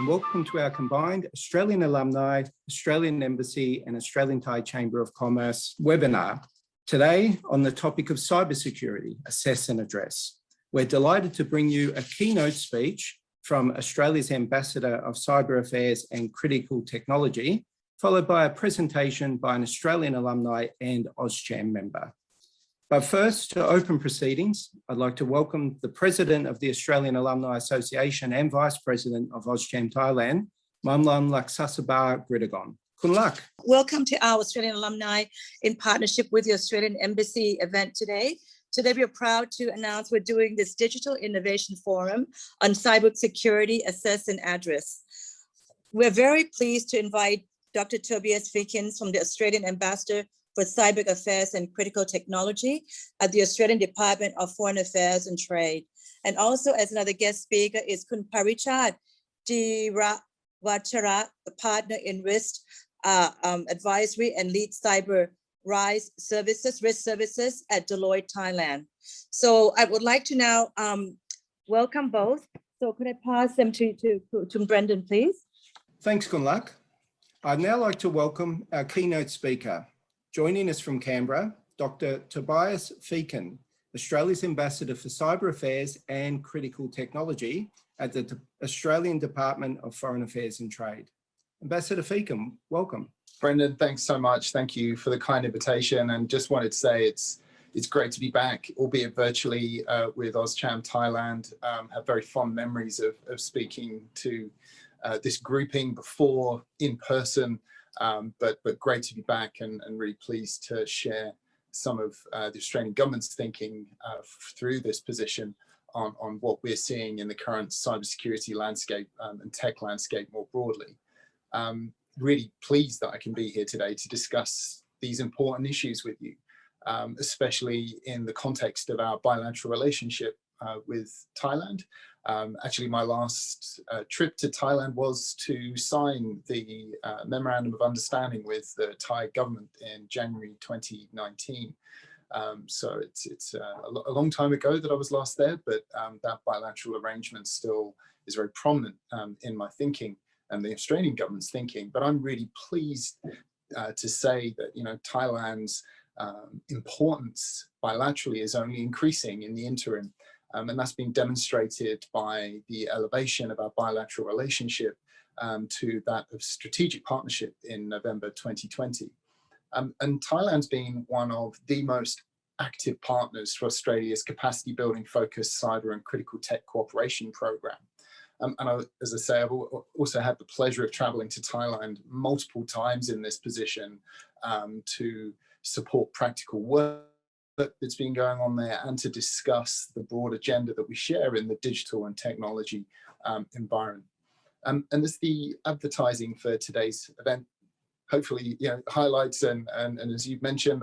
and welcome to our combined Australian Alumni, Australian Embassy and Australian Thai Chamber of Commerce webinar. Today on the topic of cybersecurity, assess and address. We're delighted to bring you a keynote speech from Australia's Ambassador of Cyber Affairs and Critical Technology, followed by a presentation by an Australian alumni and AustCham member. But first, to open proceedings, I'd like to welcome the President of the Australian Alumni Association and Vice President of AustCham Thailand, Mamlam Laksasubha Kridakon. Kun Lak. Welcome to our Australian Alumni in partnership with the Australian Embassy event today. Today, we are proud to announce we're doing this Digital Innovation Forum on Cybersecurity, Assess and Address. We're very pleased to invite Dr. Tobias Feakin from the Australian Ambassador for Cyber Affairs and Critical Technology at the Australian Department of Foreign Affairs and Trade. And also as another guest speaker is Kun Parichart, Jiravachara, a partner in risk advisory and lead cyber risk services at Deloitte Thailand. So I would like to now welcome both. So could I pass them to Brendan, please? Thanks, Kun Lak. I'd now like to welcome our keynote speaker. Joining us from Canberra, Dr. Tobias Feakin, Australia's Ambassador for Cyber Affairs and Critical Technology at the Australian Department of Foreign Affairs and Trade. Ambassador Feakin, welcome. Brendan, thanks so much. Thank you for the kind invitation, and just wanted to say it's great to be back, albeit virtually, with AustCham Thailand. Have very fond memories of speaking to this grouping before in person. But great to be back and really pleased to share some of the Australian government's thinking through this position on what we're seeing in the current cybersecurity landscape and tech landscape more broadly. Really pleased that I can be here today to discuss these important issues with you, especially in the context of our bilateral relationship with Thailand. Actually, my last trip to Thailand was to sign the Memorandum of Understanding with the Thai government in January 2019. So it's a long time ago that I was last there, but that bilateral arrangement still is very prominent in my thinking and the Australian government's thinking. But I'm really pleased to say that, Thailand's importance bilaterally is only increasing in the interim. And that's been demonstrated by the elevation of our bilateral relationship to that of strategic partnership in November 2020. And Thailand's been one of the most active partners for Australia's capacity building focused cyber and critical tech cooperation program. As I say, I've also had the pleasure of traveling to Thailand multiple times in this position to support practical work that's been going on there and to discuss the broad agenda that we share in the digital and technology environment. And as the advertising for today's event hopefully highlights, and as you've mentioned,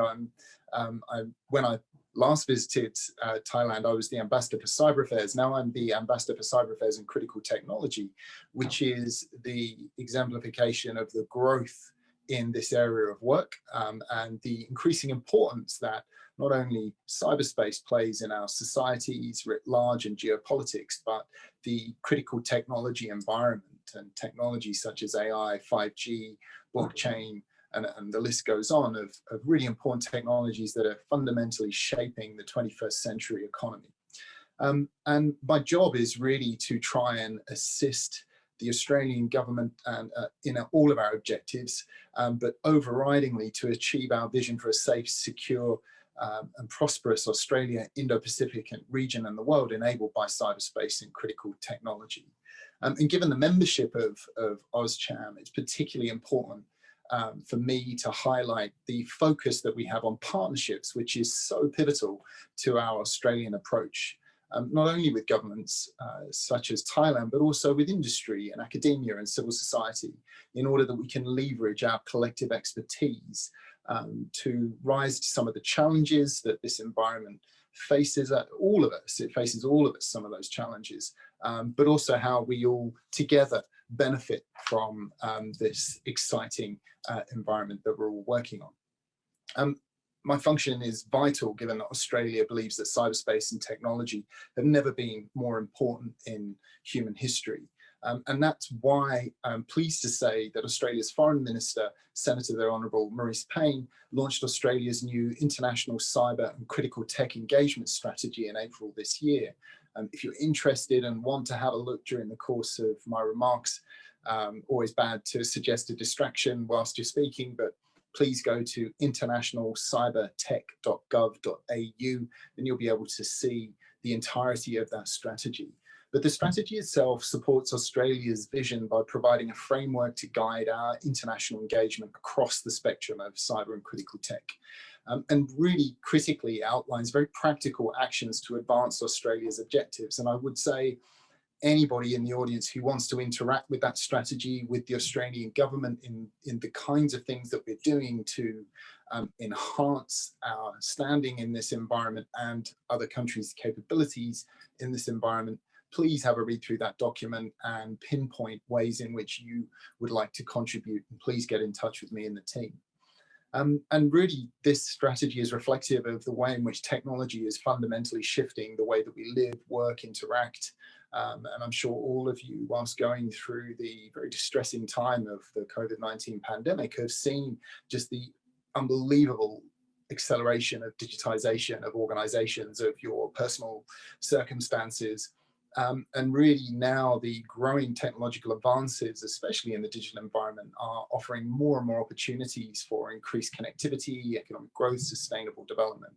when I last visited Thailand, I was the Ambassador for Cyber Affairs. Now I'm the Ambassador for Cyber Affairs and Critical Technology, which is the exemplification of the growth in this area of work and the increasing importance that not only cyberspace plays in our societies writ large and geopolitics, but the critical technology environment and technologies such as AI, 5G, blockchain, and the list goes on of really important technologies that are fundamentally shaping the 21st century economy. And my job is really to try and assist the Australian government and in all of our objectives, but overridingly to achieve our vision for a safe, secure, and prosperous Australia, Indo-Pacific region and the world enabled by cyberspace and critical technology. And given the membership of AustCham, it's particularly important for me to highlight the focus that we have on partnerships, which is so pivotal to our Australian approach, not only with governments such as Thailand, but also with industry and academia and civil society, in order that we can leverage our collective expertise to rise to some of the challenges that this environment faces all of us. It faces all of us, some of those challenges, but also how we all together benefit from this exciting environment that we're all working on. My function is vital given that Australia believes that cyberspace and technology have never been more important in human history. And that's why I'm pleased to say that Australia's Foreign Minister, Senator the Honourable Maurice Payne, launched Australia's new International Cyber and Critical Tech Engagement Strategy in April this year. If you're interested and want to have a look during the course of my remarks, always bad to suggest a distraction whilst you're speaking, but please go to internationalcybertech.gov.au and you'll be able to see the entirety of that strategy. But the strategy itself supports Australia's vision by providing a framework to guide our international engagement across the spectrum of cyber and critical tech. And really critically outlines very practical actions to advance Australia's objectives. And I would say anybody in the audience who wants to interact with that strategy, with the Australian government in the kinds of things that we're doing to enhance our standing in this environment and other countries' capabilities in this environment, please have a read through that document and pinpoint ways in which you would like to contribute, and please get in touch with me and the team. And really, this strategy is reflective of the way in which technology is fundamentally shifting the way that we live, work, interact. And I'm sure all of you, whilst going through the very distressing time of the COVID-19 pandemic, have seen just the unbelievable acceleration of digitization of organizations, of your personal circumstances. And really now the growing technological advances, especially in the digital environment, are offering more and more opportunities for increased connectivity, economic growth, sustainable development.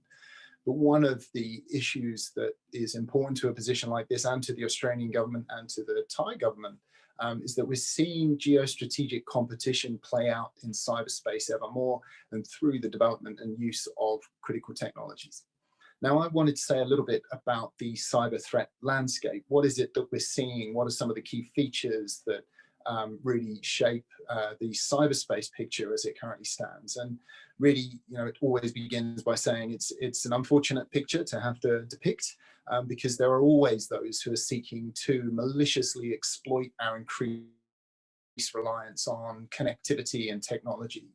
But one of the issues that is important to a position like this and to the Australian government and to the Thai government is that we're seeing geostrategic competition play out in cyberspace ever more and through the development and use of critical technologies. Now, I wanted to say a little bit about the cyber threat landscape. What is it that we're seeing? What are some of the key features that really shape the cyberspace picture as it currently stands? And really, you know, it always begins by saying it's an unfortunate picture to have to depict because there are always those who are seeking to maliciously exploit our increased reliance on connectivity and technology.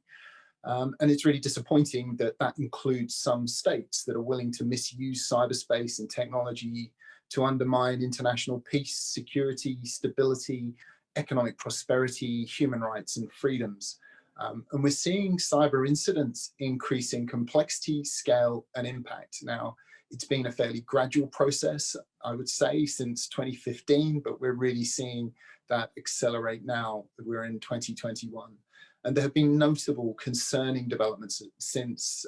And it's really disappointing that that includes some states that are willing to misuse cyberspace and technology to undermine international peace, security, stability, economic prosperity, human rights and freedoms. And we're seeing cyber incidents increase in complexity, scale and impact. Now, it's been a fairly gradual process, I would say, since 2015, but we're really seeing that accelerate now that we're in 2021. And there have been notable concerning developments since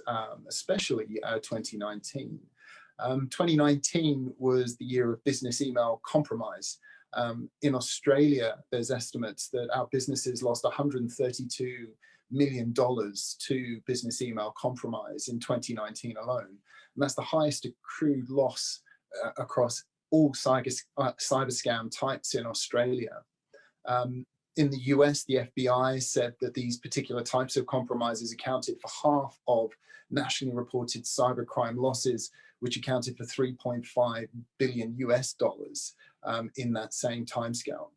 especially 2019. 2019 was the year of business email compromise. In Australia, there's estimates that our businesses lost $132 million to business email compromise in 2019 alone. And that's the highest accrued loss across all cyber scam types in Australia. In the US, the FBI said that these particular types of compromises accounted for half of nationally reported cybercrime losses, which accounted for $3.5 billion in that same timescale.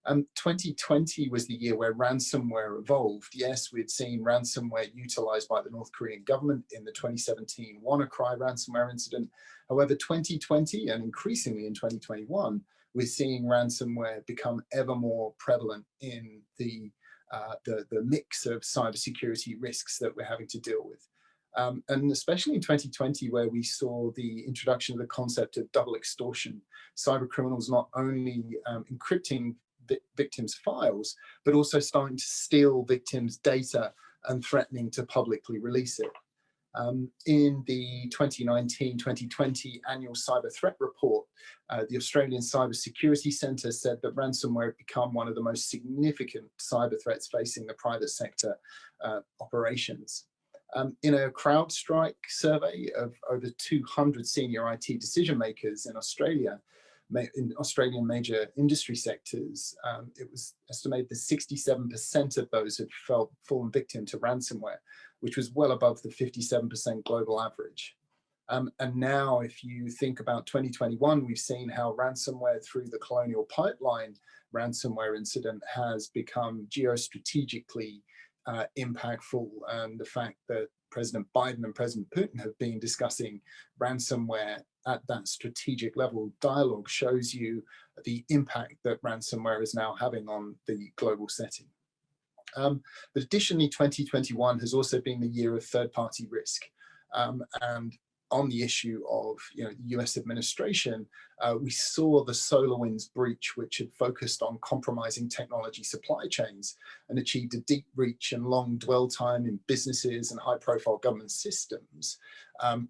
2020 was the year where ransomware evolved. Yes, we'd seen ransomware utilized by the North Korean government in the 2017 WannaCry ransomware incident. However, 2020 and increasingly in 2021, we're seeing ransomware become ever more prevalent in the mix of cybersecurity risks that we're having to deal with. And especially in 2020, where we saw the introduction of the concept of double extortion, cyber criminals not only encrypting victims' files, but also starting to steal victims' data and threatening to publicly release it. In the 2019-2020 annual cyber threat report, the Australian Cybersecurity Centre said that ransomware had become one of the most significant cyber threats facing the private sector operations. In a CrowdStrike survey of over 200 senior IT decision makers in Australia, in Australian major industry sectors, it was estimated that 67% of those had fallen victim to ransomware, which was well above the 57% global average. And now, if you think about 2021, we've seen how ransomware through the Colonial Pipeline ransomware incident has become geostrategically impactful, and the fact that President Biden and President Putin have been discussing ransomware at that strategic level. Dialogue shows you the impact that ransomware is now having on the global setting. But additionally, 2021 has also been the year of third-party risk. And on the issue of US administration, we saw the SolarWinds breach, which had focused on compromising technology supply chains and achieved a deep reach and long dwell time in businesses and high-profile government systems,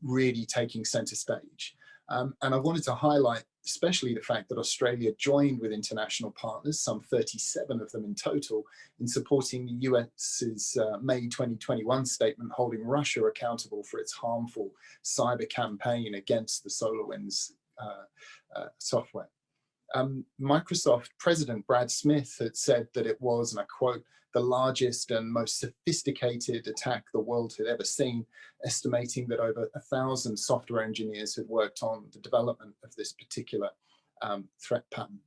really taking center stage. And I wanted to highlight especially the fact that Australia joined with international partners, some 37 of them in total, in supporting the US's May 2021 statement holding Russia accountable for its harmful cyber campaign against the SolarWinds software. Microsoft President Brad Smith had said that it was, and I quote, the largest and most sophisticated attack the world had ever seen, estimating that over 1,000 software engineers had worked on the development of this particular threat pattern.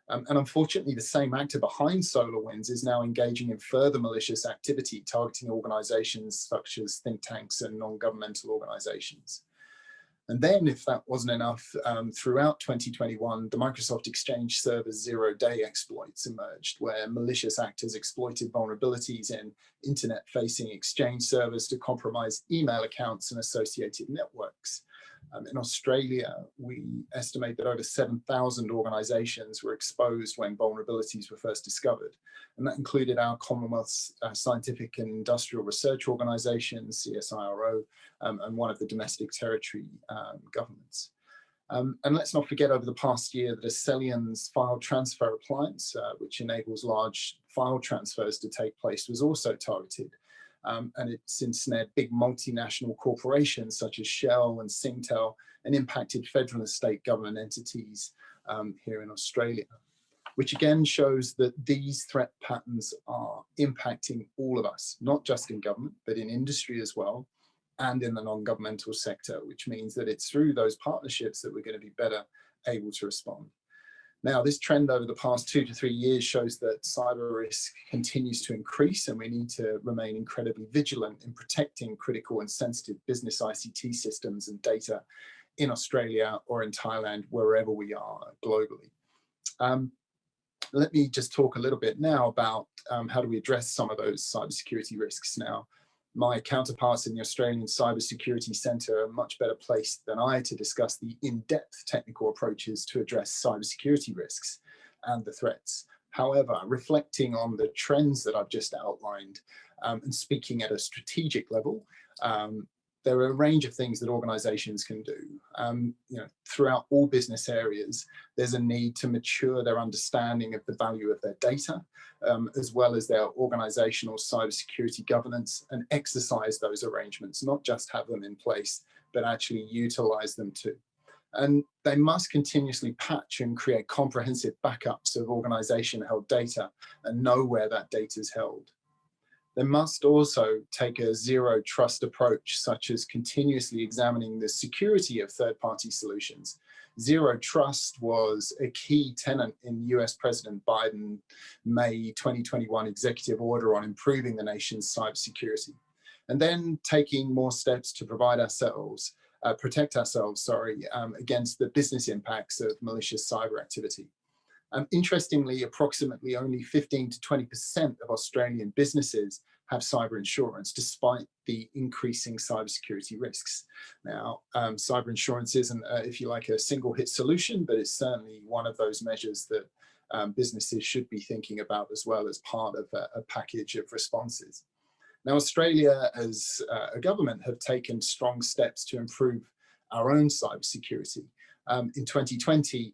And unfortunately, the same actor behind SolarWinds is now engaging in further malicious activity, targeting organizations such as think tanks and non-governmental organizations. And then, if that wasn't enough, throughout 2021, the Microsoft Exchange Server's zero-day exploits emerged, where malicious actors exploited vulnerabilities in internet-facing Exchange servers to compromise email accounts and associated networks. In Australia, we estimate that over 7,000 organizations were exposed when vulnerabilities were first discovered. And that included our Commonwealth's Scientific and Industrial Research Organisation, CSIRO, and one of the domestic territory governments. And let's not forget over the past year that Accelion's file transfer appliance, which enables large file transfers to take place, was also targeted. And it's ensnared big multinational corporations such as Shell and Singtel and impacted federal and state government entities here in Australia, which again shows that these threat patterns are impacting all of us, not just in government, but in industry as well, and in the non-governmental sector, which means that it's through those partnerships that we're going to be better able to respond. Now, this trend over the past 2 to 3 years shows that cyber risk continues to increase, and we need to remain incredibly vigilant in protecting critical and sensitive business ICT systems and data in Australia or in Thailand, wherever we are globally. Let me just talk a little bit now about how do we address some of those cybersecurity risks now. My counterparts in the Australian Cybersecurity Centre are much better placed than I to discuss the in-depth technical approaches to address cybersecurity risks and the threats. However, reflecting on the trends that I've just outlined and speaking at a strategic level, there are a range of things that organizations can do. Throughout all business areas, there's a need to mature their understanding of the value of their data, as well as their organizational cybersecurity governance, and exercise those arrangements, not just have them in place, but actually utilize them too. And they must continuously patch and create comprehensive backups of organization-held data and know where that data is held. They must also take a zero trust approach, such as continuously examining the security of third-party solutions. Zero trust was a key tenet in US President Biden May 2021 executive order on improving the nation's cybersecurity. And then taking more steps to protect ourselves, against the business impacts of malicious cyber activity. Interestingly, approximately only 15 to 20% of Australian businesses have cyber insurance, despite the increasing cybersecurity risks. Now, cyber insurance isn't, if you like, a single hit solution, but it's certainly one of those measures that businesses should be thinking about as well as part of a package of responses. Now, Australia as a government have taken strong steps to improve our own cybersecurity. In 2020,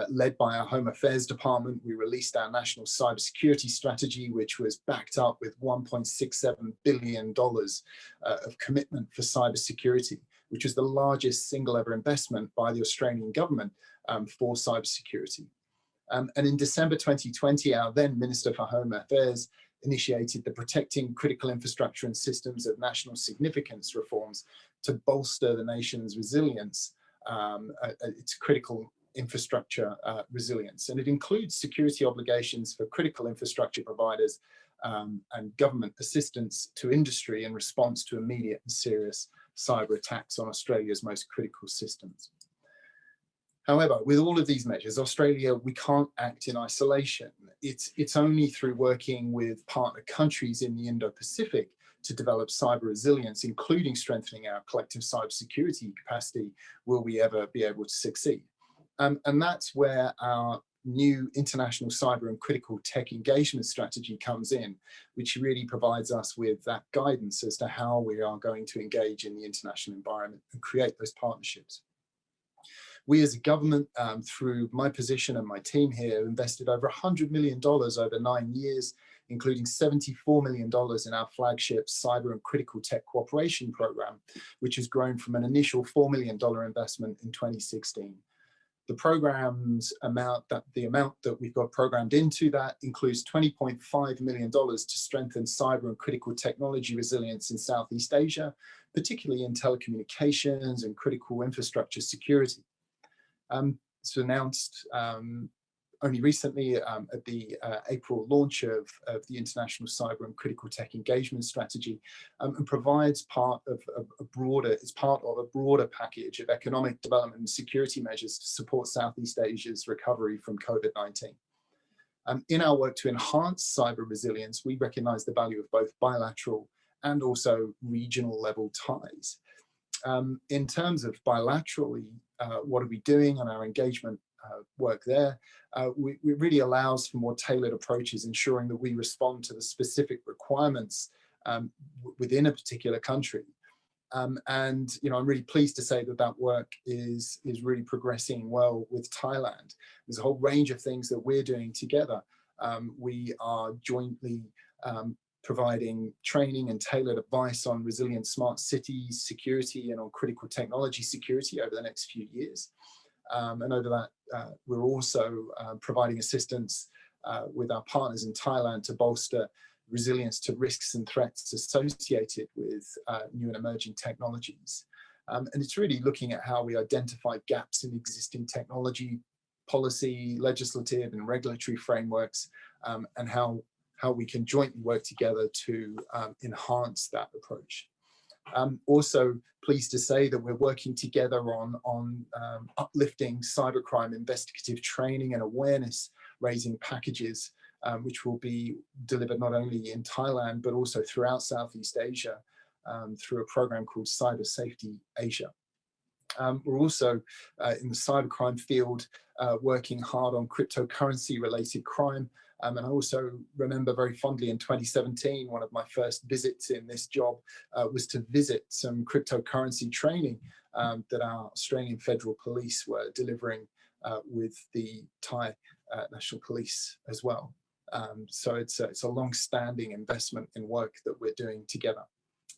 led by our Home Affairs Department, we released our National Cybersecurity Strategy, which was backed up with $1.67 billion of commitment for cybersecurity, which was the largest single ever investment by the Australian government for cybersecurity. And in December 2020, our then Minister for Home Affairs initiated the Protecting Critical Infrastructure and Systems of National Significance reforms to bolster the nation's resilience, its critical infrastructure resilience. And it includes security obligations for critical infrastructure providers and government assistance to industry in response to immediate and serious cyber attacks on Australia's most critical systems. However, with all of these measures, Australia, we can't act in isolation. It's only through working with partner countries in the Indo-Pacific to develop cyber resilience, including strengthening our collective cybersecurity capacity, will we ever be able to succeed. And that's where our new international cyber and critical tech engagement strategy comes in, which really provides us with that guidance as to how we are going to engage in the international environment and create those partnerships. We as a government, through my position and my team here, invested over $100 million over 9 years, including $74 million in our flagship Cyber and Critical Tech Cooperation Program, which has grown from an initial $4 million investment in 2016. The program's amount, the amount that we've got programmed into that includes $20.5 million to strengthen cyber and critical technology resilience in Southeast Asia, particularly in telecommunications and critical infrastructure security. It's announced only recently at the April launch of the International Cyber and Critical Tech Engagement Strategy, and provides part of a broader package of economic development and security measures to support Southeast Asia's recovery from COVID-19. In our work to enhance cyber resilience, we recognize the value of both bilateral and also regional level ties. In terms of bilaterally, what are we doing on our engagement work there? We really allows for more tailored approaches, ensuring that we respond to the specific requirements within a particular country. And I'm really pleased to say that that work is really progressing well with Thailand. There's a whole range of things that we're doing together. We are jointly providing training and tailored advice on resilient smart cities security and on critical technology security over the next few years. And over that, we're also providing assistance with our partners in Thailand to bolster resilience to risks and threats associated with new and emerging technologies. And it's really looking at how we identify gaps in existing technology, policy, legislative and regulatory frameworks, and how we can jointly work together to enhance that approach. Also pleased to say that we're working together on uplifting cybercrime investigative training and awareness raising packages, which will be delivered not only in Thailand, but also throughout Southeast Asia through a program called Cyber Safety Asia. We're also in the cybercrime field working hard on cryptocurrency related crime. And I also remember very fondly in 2017, one of my first visits in this job was to visit some cryptocurrency training that our Australian Federal Police were delivering with the Thai National Police as well. So it's a long-standing investment in work that we're doing together.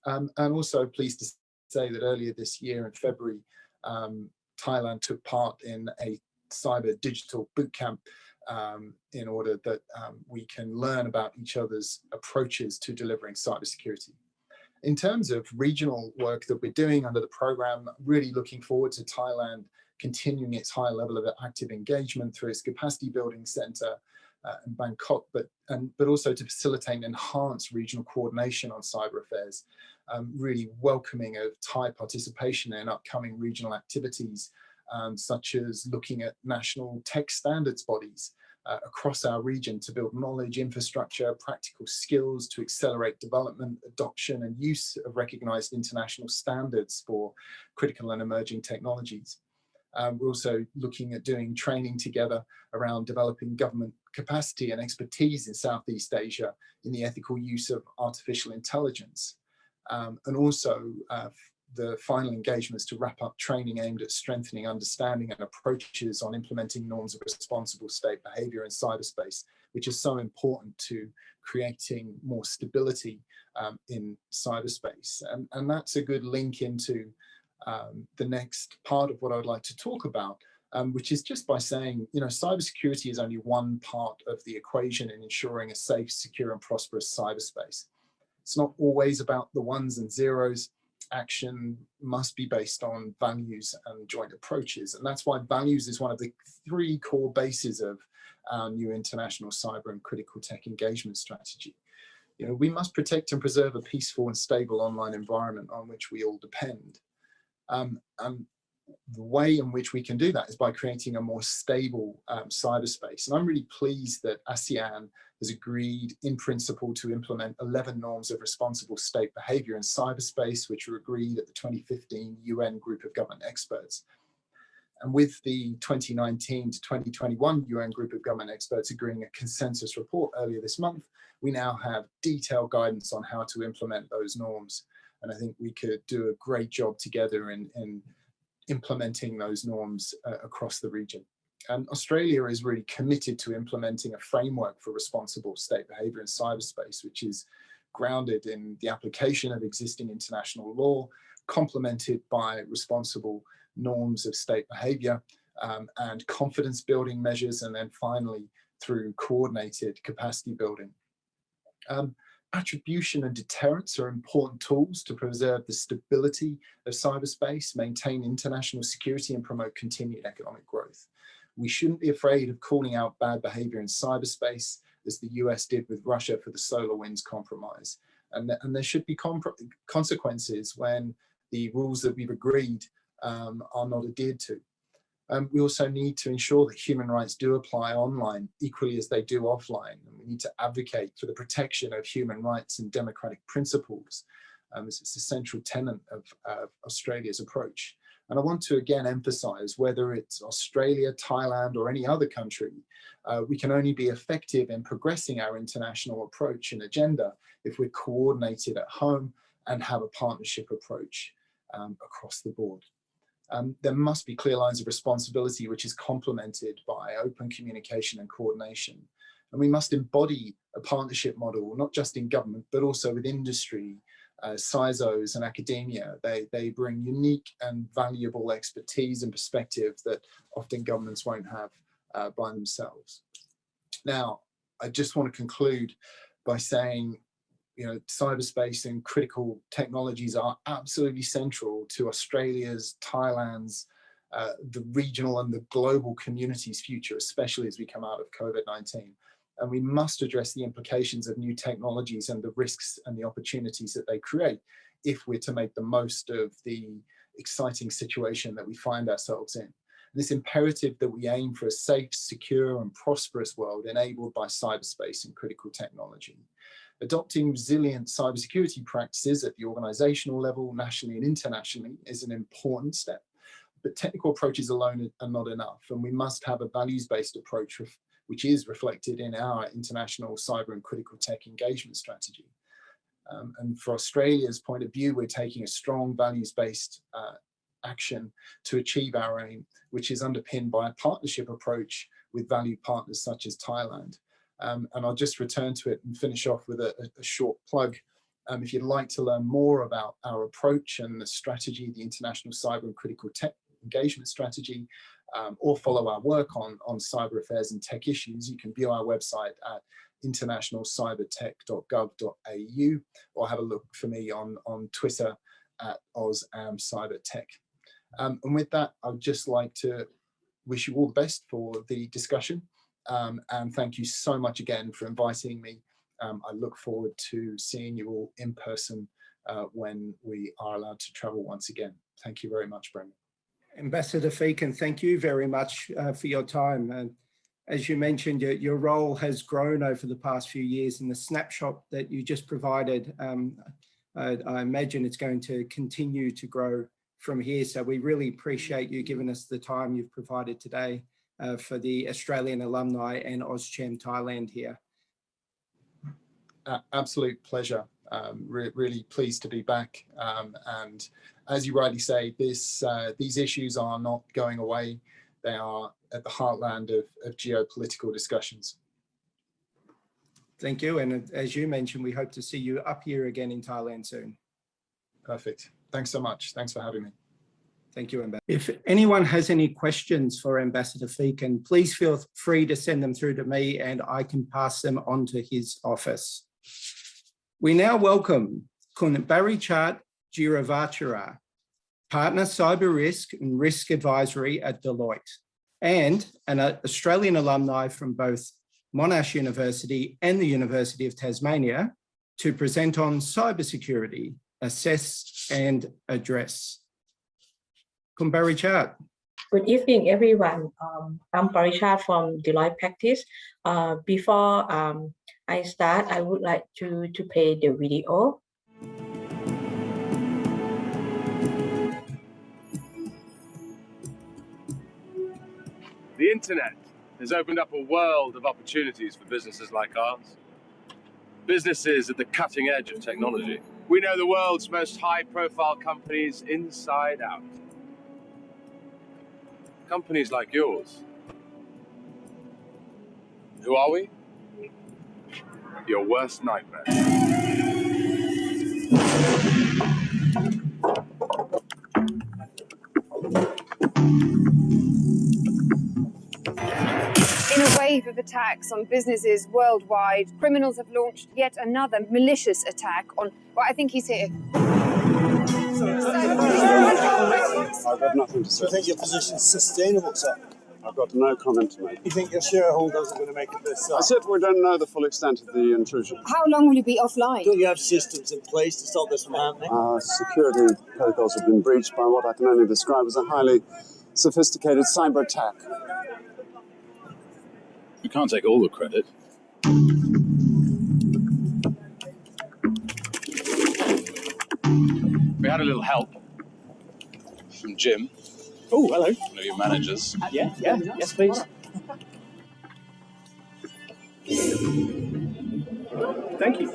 And also pleased to say that earlier this year in February, Thailand took part in a cyber digital bootcamp in order that we can learn about each other's approaches to delivering cybersecurity. In terms of regional work that we're doing under the program, really looking forward to Thailand continuing its high level of active engagement through its capacity building center in Bangkok, but also to facilitate and enhance regional coordination on cyber affairs, really welcoming of Thai participation in upcoming regional activities, such as looking at national tech standards bodies across our region to build knowledge, infrastructure, practical skills to accelerate development, adoption and use of recognized international standards for critical and emerging technologies. We're also looking at doing training together around developing government capacity and expertise in Southeast Asia in the ethical use of artificial intelligence. And also the final engagements to wrap up training aimed at strengthening understanding and approaches on implementing norms of responsible state behavior in cyberspace, which is so important to creating more stability in cyberspace. And that's a good link into the next part of what I'd like to talk about, which is just by saying, cybersecurity is only one part of the equation in ensuring a safe, secure and prosperous cyberspace. It's not always about the ones and zeros. Action must be based on values and joint approaches. And that's why values is one of the 3 core bases of our new international cyber and critical tech engagement strategy. We must protect and preserve a peaceful and stable online environment on which we all depend. And the way in which we can do that is by creating a more stable cyberspace. And I'm really pleased that ASEAN has agreed in principle to implement 11 norms of responsible state behavior in cyberspace, which were agreed at the 2015 UN Group of Government Experts. And with the 2019 to 2021 UN Group of Government Experts agreeing a consensus report earlier this month, we now have detailed guidance on how to implement those norms. And I think we could do a great job together in implementing those norms across the region. And Australia is really committed to implementing a framework for responsible state behavior in cyberspace, which is grounded in the application of existing international law, complemented by responsible norms of state behavior and confidence building measures, and then finally through coordinated capacity building. Attribution and deterrence are important tools to preserve the stability of cyberspace, maintain international security, and promote continued economic growth. We shouldn't be afraid of calling out bad behavior in cyberspace, as the US did with Russia for the SolarWinds compromise. And there should be consequences when the rules that we've agreed are not adhered to. We also need to ensure that human rights do apply online equally as they do offline. And we need to advocate for the protection of human rights and democratic principles. It's a central tenet of Australia's approach. And I want to again emphasize, whether it's Australia, Thailand, or any other country, we can only be effective in progressing our international approach and agenda if we're coordinated at home and have a partnership approach across the board. There must be clear lines of responsibility, which is complemented by open communication and coordination. And we must embody a partnership model, not just in government, but also with industry, CISOs and academia. They bring unique and valuable expertise and perspective that often governments won't have by themselves. Now, I just want to conclude by saying, cyberspace and critical technologies are absolutely central to Australia's, Thailand's, the regional and the global community's future, especially as we come out of COVID-19. And we must address the implications of new technologies and the risks and the opportunities that they create if we're to make the most of the exciting situation that we find ourselves in. And it's imperative that we aim for a safe, secure, and prosperous world enabled by cyberspace and critical technology. Adopting resilient cybersecurity practices at the organizational level, nationally and internationally, is an important step. But technical approaches alone are not enough, and we must have a values-based approach which is reflected in our international cyber and critical tech engagement strategy. And for Australia's point of view, we're taking a strong values-based action to achieve our aim, which is underpinned by a partnership approach with valued partners such as Thailand. And I'll just return to it and finish off with a short plug. If you'd like to learn more about our approach and the strategy, the International Cyber and Critical Tech Engagement Strategy, or follow our work on cyber affairs and tech issues, you can view our website at internationalcybertech.gov.au, or have a look for me on Twitter at AustCham. And with that, I'd just like to wish you all the best for the discussion. And thank you so much again for inviting me. I look forward to seeing you all in person when we are allowed to travel once again. Thank you very much, Brendan. Ambassador Feakin, thank you very much for your time. As you mentioned, your role has grown over the past few years, and the snapshot that you just provided, I imagine it's going to continue to grow from here. So we really appreciate you giving us the time you've provided today for the Australian Alumni and AustCham Thailand here. Absolute pleasure. Really pleased to be back. And as you rightly say, these issues are not going away. They are at the heartland of geopolitical discussions. Thank you. And as you mentioned, we hope to see you up here again in Thailand soon. Perfect. Thanks so much. Thanks for having me. Thank you, Ambassador. If anyone has any questions for Ambassador Feakin, please feel free to send them through to me and I can pass them on to his office. We now welcome Parichart Jiravachara, Partner Cyber Risk and Risk Advisory at Deloitte, and an Australian alumni from both Monash University and the University of Tasmania, to present on cybersecurity, assess and address. Parichart. Good evening, everyone. I'm Parichart from Deloitte practice. Before I start, I would like to play the video. The internet has opened up a world of opportunities for businesses like ours. Businesses at the cutting edge of technology. We know the world's most high-profile companies inside out. Companies like yours. Who are we? Your worst nightmare. In a wave of attacks on businesses worldwide, criminals have launched yet another malicious attack on, well, I think he's here. I've got nothing to say. Do you think your position is sustainable, sir? I've got no comment to make. You think your shareholders are going to make it this I said we don't know the full extent of the intrusion. How long will you be offline? Don't you have systems in place to stop this from happening? Our security protocols have been breached by what I can only describe as a highly sophisticated cyber attack. You can't take all the credit. We had a little help from Jim. Oh, hello. One of your managers. Yes, please. Thank you.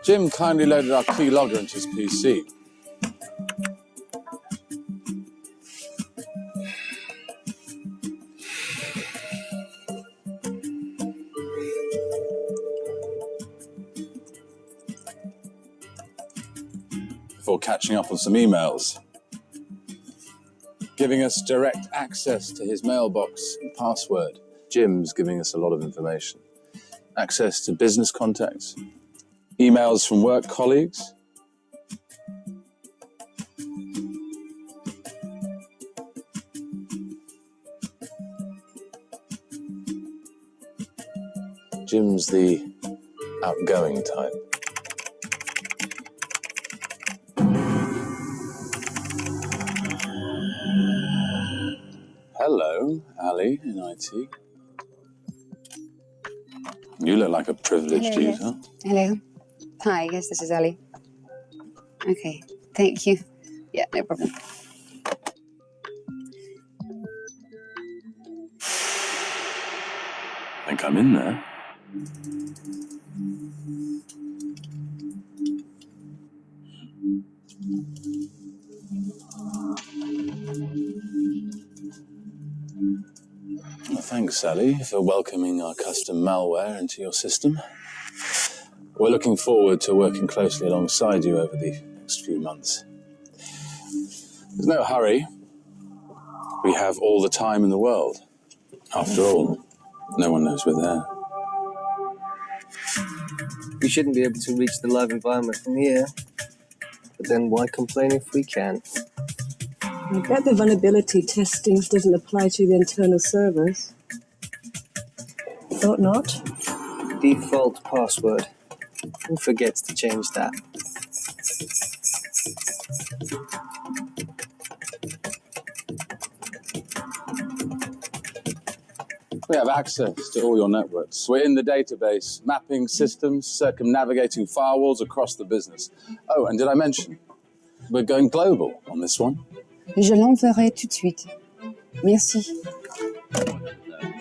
Jim kindly loaded our keylogger into his PC. Before catching up on some emails, giving us direct access to his mailbox and password. Jim's giving us a lot of information. Access to business contacts, emails from work colleagues. Jim's the outgoing type. Hello, Ali in IT. You look like a privileged Hello, user. Hello. Hi, yes, this is Ali. Okay, thank you. Yeah, no problem. I think I'm in there. Well, thanks, Sally, for welcoming our custom malware into your system. We're looking forward to working closely alongside you over the next few months. There's no hurry. We have all the time in the world. After all, no one knows we're there. We shouldn't be able to reach the live environment from here. But then why complain if we can? I bet the vulnerability testing doesn't apply to the internal servers. Thought not. Default password. Who forgets to change that? We have access to all your networks. We're in the database, mapping systems, circumnavigating firewalls across the business. Oh, and did I mention, we're going global on this one. Je l'enverrai tout de suite. Merci.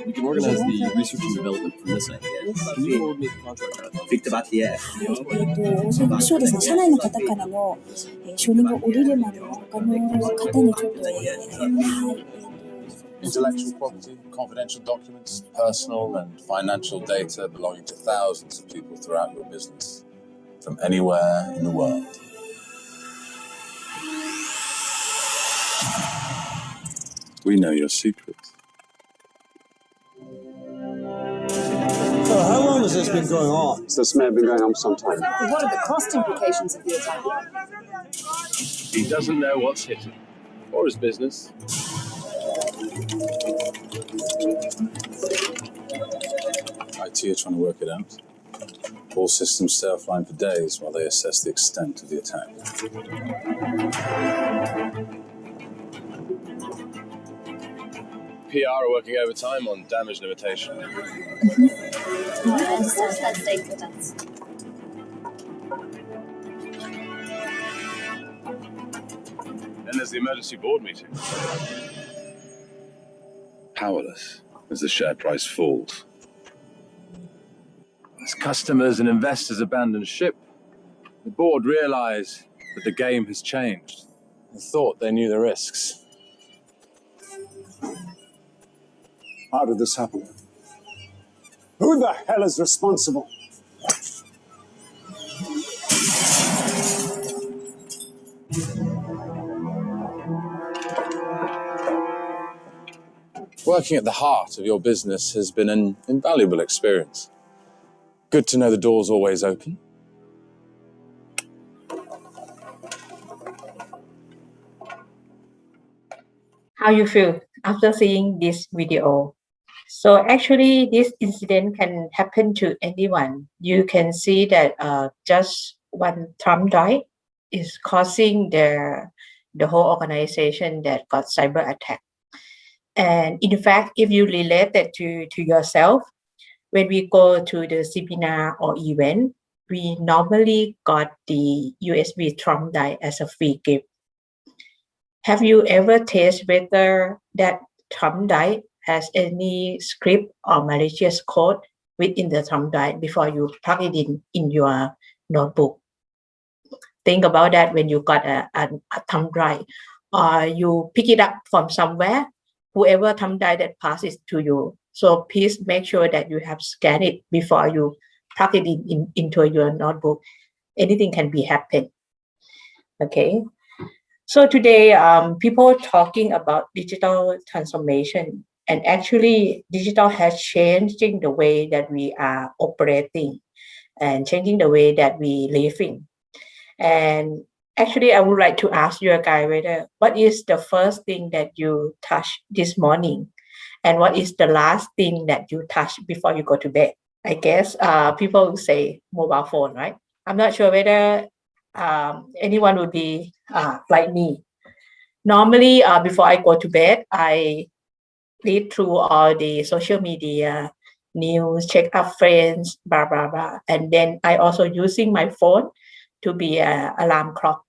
We can organize the research and development from this end. Can you forward me the contract? Victor Battier. そうですね、社内の方からの承認が下りるまでは他の方にちょっと、Intellectual property, confidential documents, personal and financial data belonging to thousands of people throughout your business, from anywhere in the world. We know your secrets. So how long has this been going on? This may have been going on for some time. What are the cost implications of the attack? He doesn't know what's hit him, or his business. IT are trying to work it out. All systems stay offline for days while they assess the extent of the attack. PR are working overtime on damage limitation. Let's take that. Then there's the emergency board meeting. Powerless as the share price falls. As customers and investors abandon ship, the board realize that the game has changed and thought they knew the risks. How did this happen? Who the hell is responsible? Working at the heart of your business has been an invaluable experience. Good to know the door's always open. How you feel after seeing this video? So actually, this incident can happen to anyone. You can see that just one thumb drive is causing the whole organization that got cyber attack. And in fact, if you relate that to yourself, when we go to the seminar or event, we normally got the USB thumb drive as a free gift. Have you ever tested whether that thumb drive has any script or malicious code within the thumb drive before you plug it in your notebook? Think about that when you got a thumb drive, or you pick it up from somewhere, whoever thumb drive that passes to you. So please make sure that you have scanned it before you plug it into your notebook. Anything can be happen. Okay. So today, people talking about digital transformation, and actually digital has changing the way that we are operating and changing the way that we living. And actually, I would like to ask you guys whether what is the first thing that you touched this morning, and what is the last thing that you touched before you go to bed? I guess people say mobile phone, right? I'm not sure whether anyone would be like me. Normally, before I go to bed, I read through all the social media, news, check up friends, blah, blah, blah. And then I also using my phone to be an alarm clock.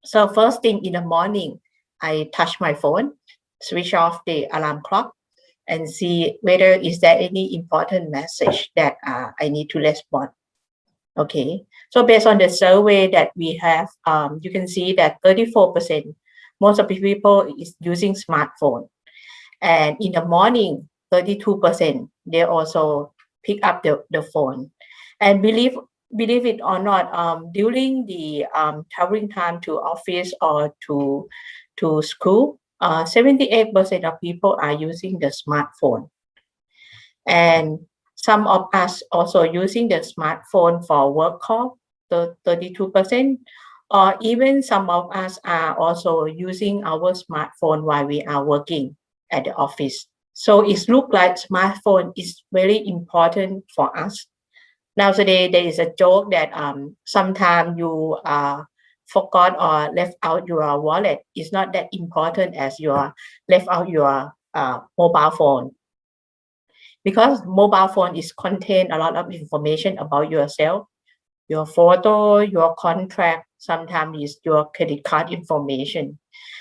So first thing in the morning, I touch my phone, switch off the alarm clock, and see whether is there any important message that I need to respond. Okay, so based on the survey that we have, you can see that 34%, most of the people is using smartphone. And in the morning, 32%, they also pick up the phone. And believe it or not, during the traveling time to office or to school, 78% of people are using the smartphone. And some of us also using the smartphone for work call, 32%, or even some of us are also using our smartphone while we are working at the office. So it looks like smartphone is very important for us. Nowadays, there is a joke that sometimes you forgot or left out your wallet. It's not that important as you left out your mobile phone. Because mobile phone is contain a lot of information about yourself, your photo, your contract, sometimes is your credit card information.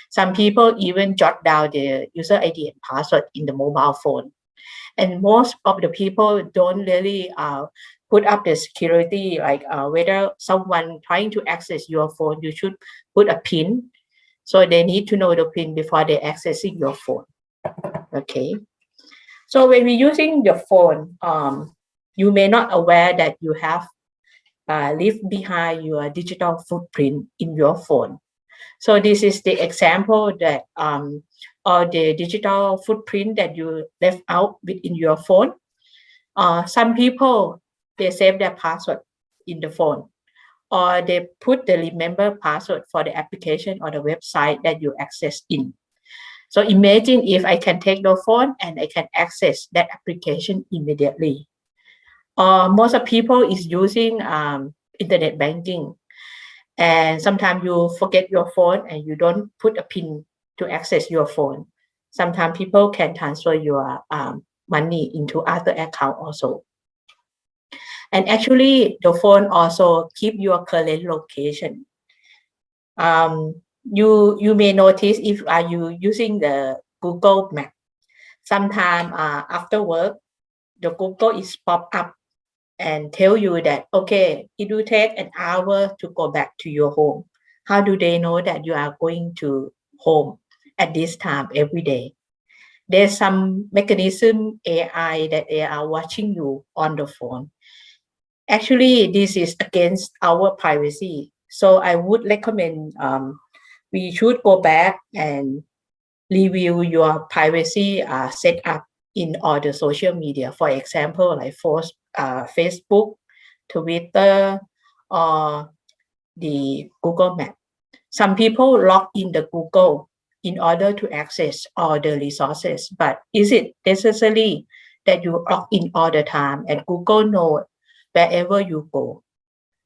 Some people even jot down the user ID and password in the mobile phone. And most of the people don't really put up the security, like whether someone trying to access your phone, you should put a PIN. So they need to know the PIN before they accessing your phone. Okay. So when we're using your phone, you may not aware that you have leave behind your digital footprint in your phone. So this is the example that or the digital footprint that you left out within your phone. Some people, they save their password in the phone, or they put the remember password for the application or the website that you access in. So imagine if I can take the phone and I can access that application immediately. most of people is using internet banking, and sometimes you forget your phone and you don't put a PIN to access your phone. Sometimes people can transfer your money into other account also. And actually, the phone also keep your current location. You may notice if are you using the Google Map. Sometime after work, the Google is pop up and tell you that, okay, it will take an hour to go back to your home. How do they know that you are going to home at this time every day? There's some mechanism AI that they are watching you on the phone. Actually, this is against our privacy. So I would recommend we should go back and review your privacy setup in all the social media. For example, like Facebook, Twitter, or the Google Map. Some people log in the Google in order to access all the resources, but is it necessary that you log in all the time and Google know wherever you go?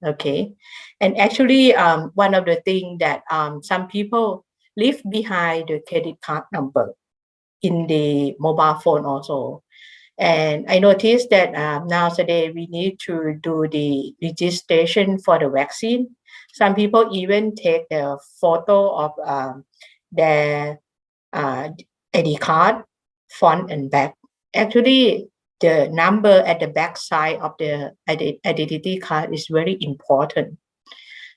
Okay, and actually one of the things that some people leave behind the credit card number in the mobile phone also. And I noticed that nowadays we need to do the registration for the vaccine. Some people even take the photo of their ID card, front and back. Actually, the number at the back side of the identity card is very important.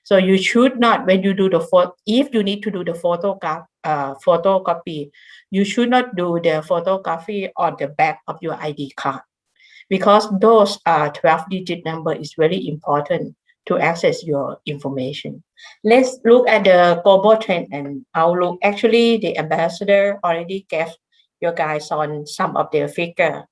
So you should not, when you do the photo, if you need to do the photocopy, you should not do the photography on the back of your ID card, because those 12-digit number is very important to access your information. Let's look at the global trend and outlook. Actually, the ambassador already gave you guys on some of their figure.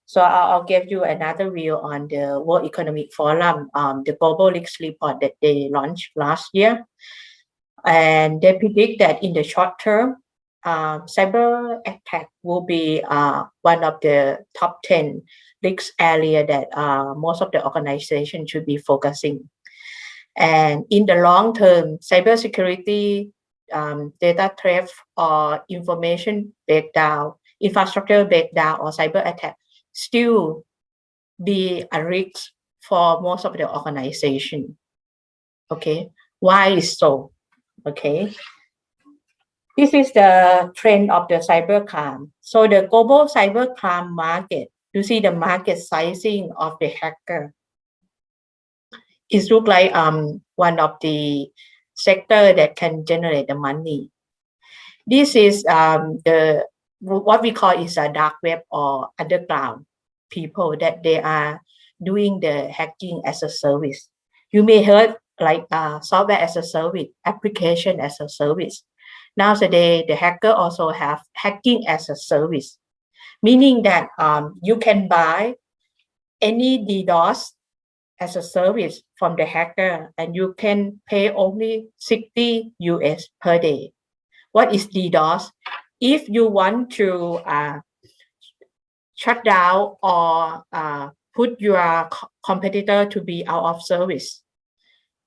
So I'll give you another view on the World Economic Forum, the Global Risks Report that they launched last year. And they predict that in the short term, cyber attack will be one of the top 10 risk area that most of the organizations should be focusing. And in the long term, cybersecurity, data theft or information breakdown, infrastructure breakdown or cyber attack still be a risk for most of the organization. Okay, why is so? Okay, this is the trend of the cybercrime. So the global cybercrime market, you see the market sizing of the hacker. It looks like one of the sector that can generate the money. This is the what we call is a dark web or underground people that they are doing the hacking as a service. You may heard like software as a service, application as a service. Nowadays, the hacker also have hacking as a service, meaning that you can buy any DDoS as a service from the hacker and you can pay only $60 US per day. What is DDoS? If you want to shut down or put your competitor to be out of service,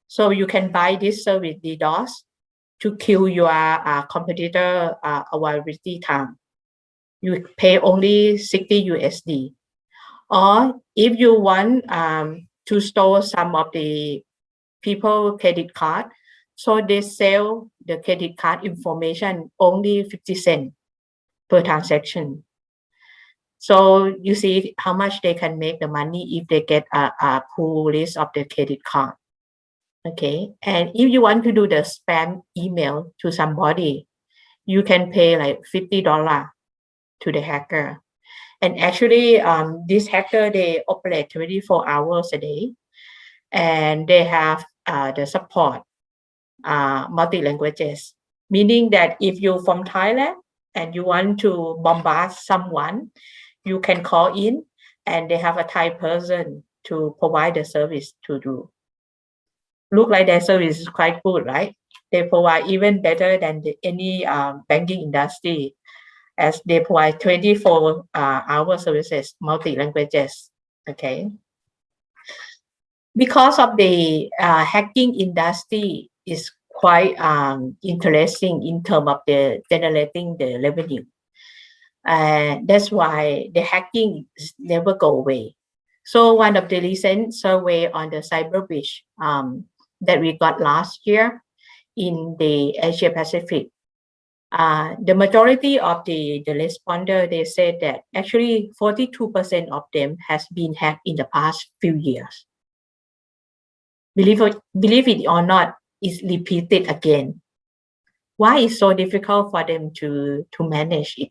so you can buy this service DDoS to kill your competitor availability time. You pay only $60 USD. Or if you want to store some of the people credit card, so they sell the credit card information only 50 cents per transaction. So you see how much they can make the money if they get a full list of the credit card. Okay, and if you want to do the spam email to somebody, you can pay like $50 to the hacker. And actually, this hacker, they operate 24 hours a day, and they have the support multi-languages, meaning that if you're from Thailand and you want to bombard someone, you can call in and they have a Thai person to provide the service to do. Look like their service is quite good, right? They provide even better than any banking industry, as they provide 24-hour services, multi-languages. Okay. because of the hacking industry is quite interesting in terms of the generating the revenue. That's why the hacking never go away. So one of the recent survey on the cyber breach that we got last year in the Asia Pacific, the majority of the responder, they said that actually 42% of them has been hacked in the past few years. Believe it or not, it's repeated again. Why is so difficult for them to manage it?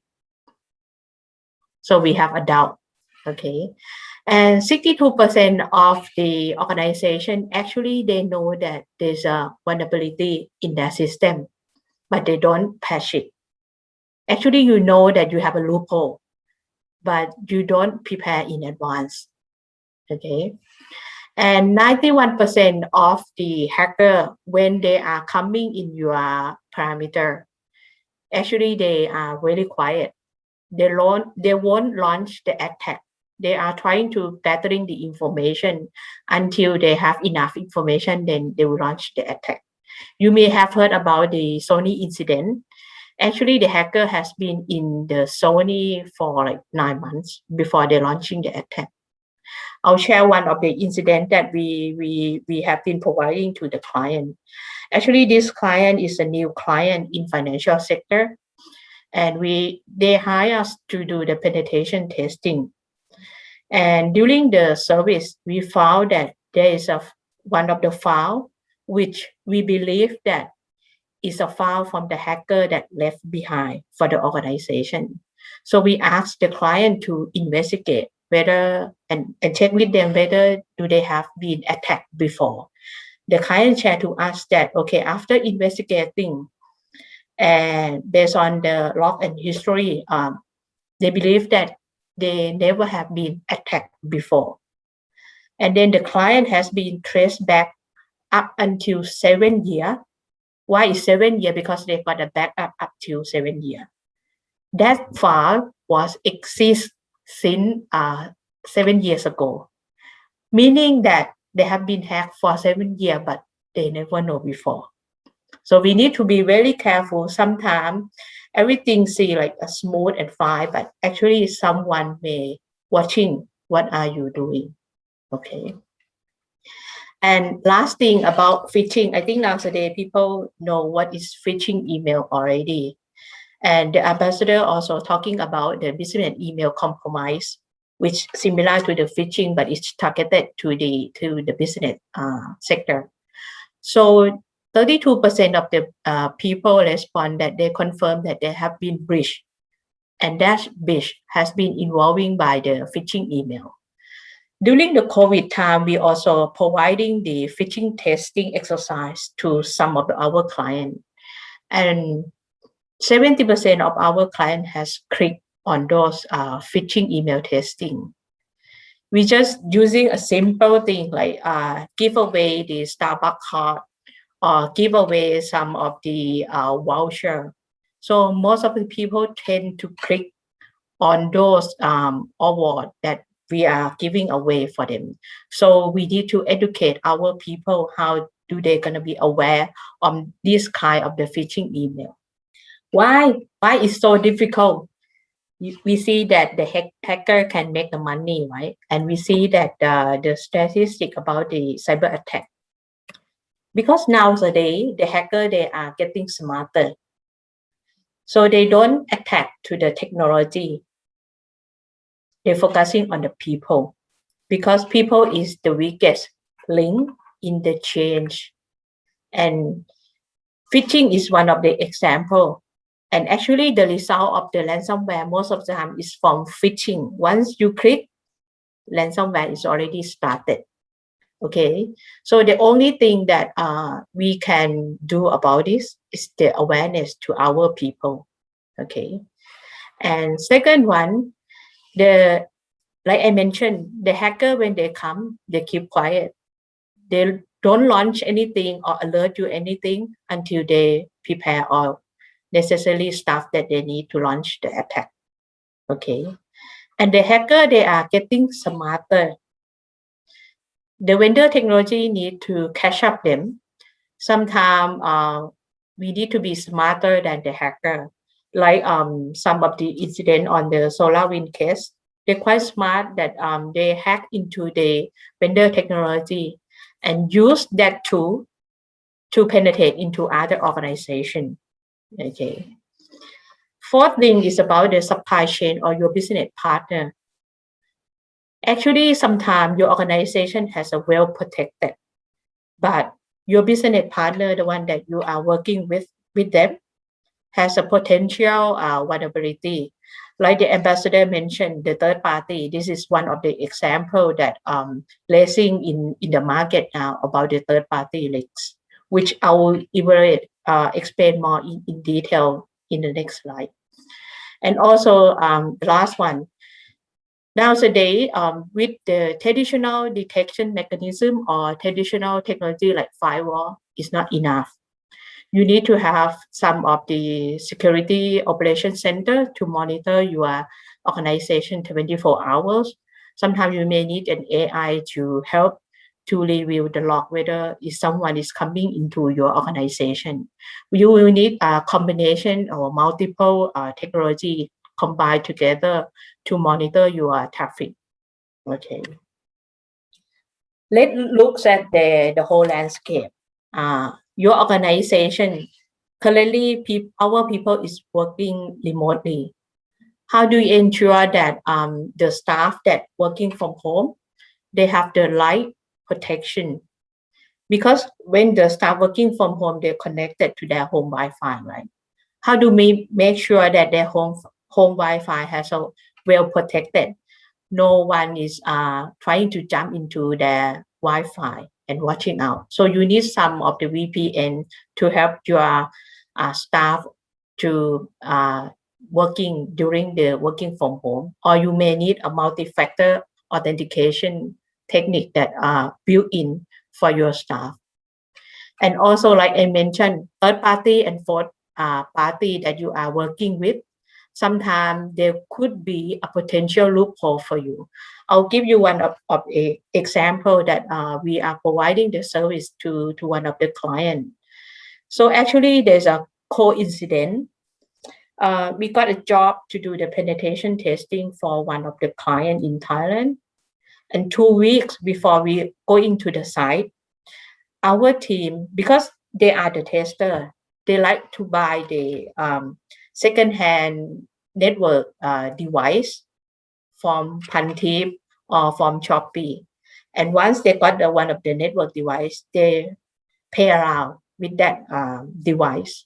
So we have a doubt, okay? And 62% of the organization, actually they know that there's a vulnerability in their system, but they don't patch it. Actually, you know that you have a loophole, but you don't prepare in advance, okay? And 91% of the hacker, when they are coming in your parameter, actually they are very quiet. They won't launch the attack. They are trying to gathering the information until they have enough information, then they will launch the attack. You may have heard about the Sony incident. Actually, the hacker has been in the Sony for like 9 months before they launching the attack. I'll share one of the incidents that we have been providing to the client. Actually, this client is a new client in financial sector, and they hire us to do the penetration testing. And during the service, we found that there is one of the file which we believe that is a file from the hacker that left behind for the organization. So we asked the client to investigate whether and check with them whether do they have been attacked before. The client shared to us that, okay, after investigating and based on the log and history, they believe that they never have been attacked before. And then the client has been traced back up until 7 years. Why is 7 years? Because they got a backup up to 7 years. That file was exist since 7 years ago, meaning that they have been hacked for 7 years, but they never know before. So we need to be very careful. Sometimes everything seems like a smooth and fine, but actually someone may watching what are you doing, okay? And last thing about phishing, I think nowadays people know what is phishing email already. And the ambassador also talking about the business email compromise, which similar to the phishing, but it's targeted to the business sector. So 32% of the people respond that they confirm that they have been breached, and that breach has been involving by the phishing email. During the COVID time, we also providing the phishing testing exercise to some of our clients, and 70% of our clients has clicked on those phishing email testing. We just using a simple thing like give away the Starbucks card or give away some of the voucher. So most of the people tend to click on those awards that we are giving away for them. So we need to educate our people how do they gonna be aware of this kind of the phishing email. Why it's so difficult? We see that the hacker can make the money, right? And we see that the statistic about the cyber attack. Because nowadays the hacker, they are getting smarter. So they don't attack to the technology. They're focusing on the people, because people is the weakest link in the change. And phishing is one of the example. And actually the result of the ransomware most of the time is from phishing. Once you click, ransomware is already started. Okay, so the only thing that we can do about this is the awareness to our people. Okay, and second one, like I mentioned, the hacker, when they come, they keep quiet. They don't launch anything or alert you anything until they prepare or necessary stuff that they need to launch the attack. Okay, and the hacker, they are getting smarter. the vendor technology need to catch up them. Sometimes we need to be smarter than the hacker. Like some of the incident on the SolarWinds case, they're quite smart that they hack into the vendor technology and use that tool to penetrate into other organization. Okay. Fourth thing is about the supply chain or your business partner. Actually, sometimes your organization has a well protected, but your business partner, the one that you are working with them, has a potential vulnerability. Like the ambassador mentioned, the third party. This is one of the example that blazing in the market now about the third party risks, which I will explain more in detail in the next slide. And also the last one. Nowadays, with the traditional detection mechanism or traditional technology like firewall is not enough. You need to have some of the security operations center to monitor your organization 24 hours. Sometimes you may need an AI to help to review the log whether if someone is coming into your organization. You will need a combination or multiple technology combined together to monitor your traffic. Okay. Let's look at the whole landscape. Your organization, currently our people is working remotely. How do you ensure that the staff that working from home, they have the right protection? Because when the staff working from home, they're connected to their home Wi-Fi, right? How do we make sure that their home Wi-Fi has a well protected? No one is trying to jump into their Wi-Fi and watching out. So you need some of the VPN to help your staff to working during the working from home, or you may need a multi-factor authentication technique that are built in for your staff. And also, like I mentioned, third party and fourth party that you are working with, sometimes there could be a potential loophole for you. I'll give you one of a example that we are providing the service to one of the clients. So actually, there's a coincidence. We got a job to do the penetration testing for one of the clients in Thailand. And 2 weeks before we go into the site, our team, because they are the tester, they like to buy the second-hand network device from Pantip or from Shopee. And once they got one of the network device, they play around with that device.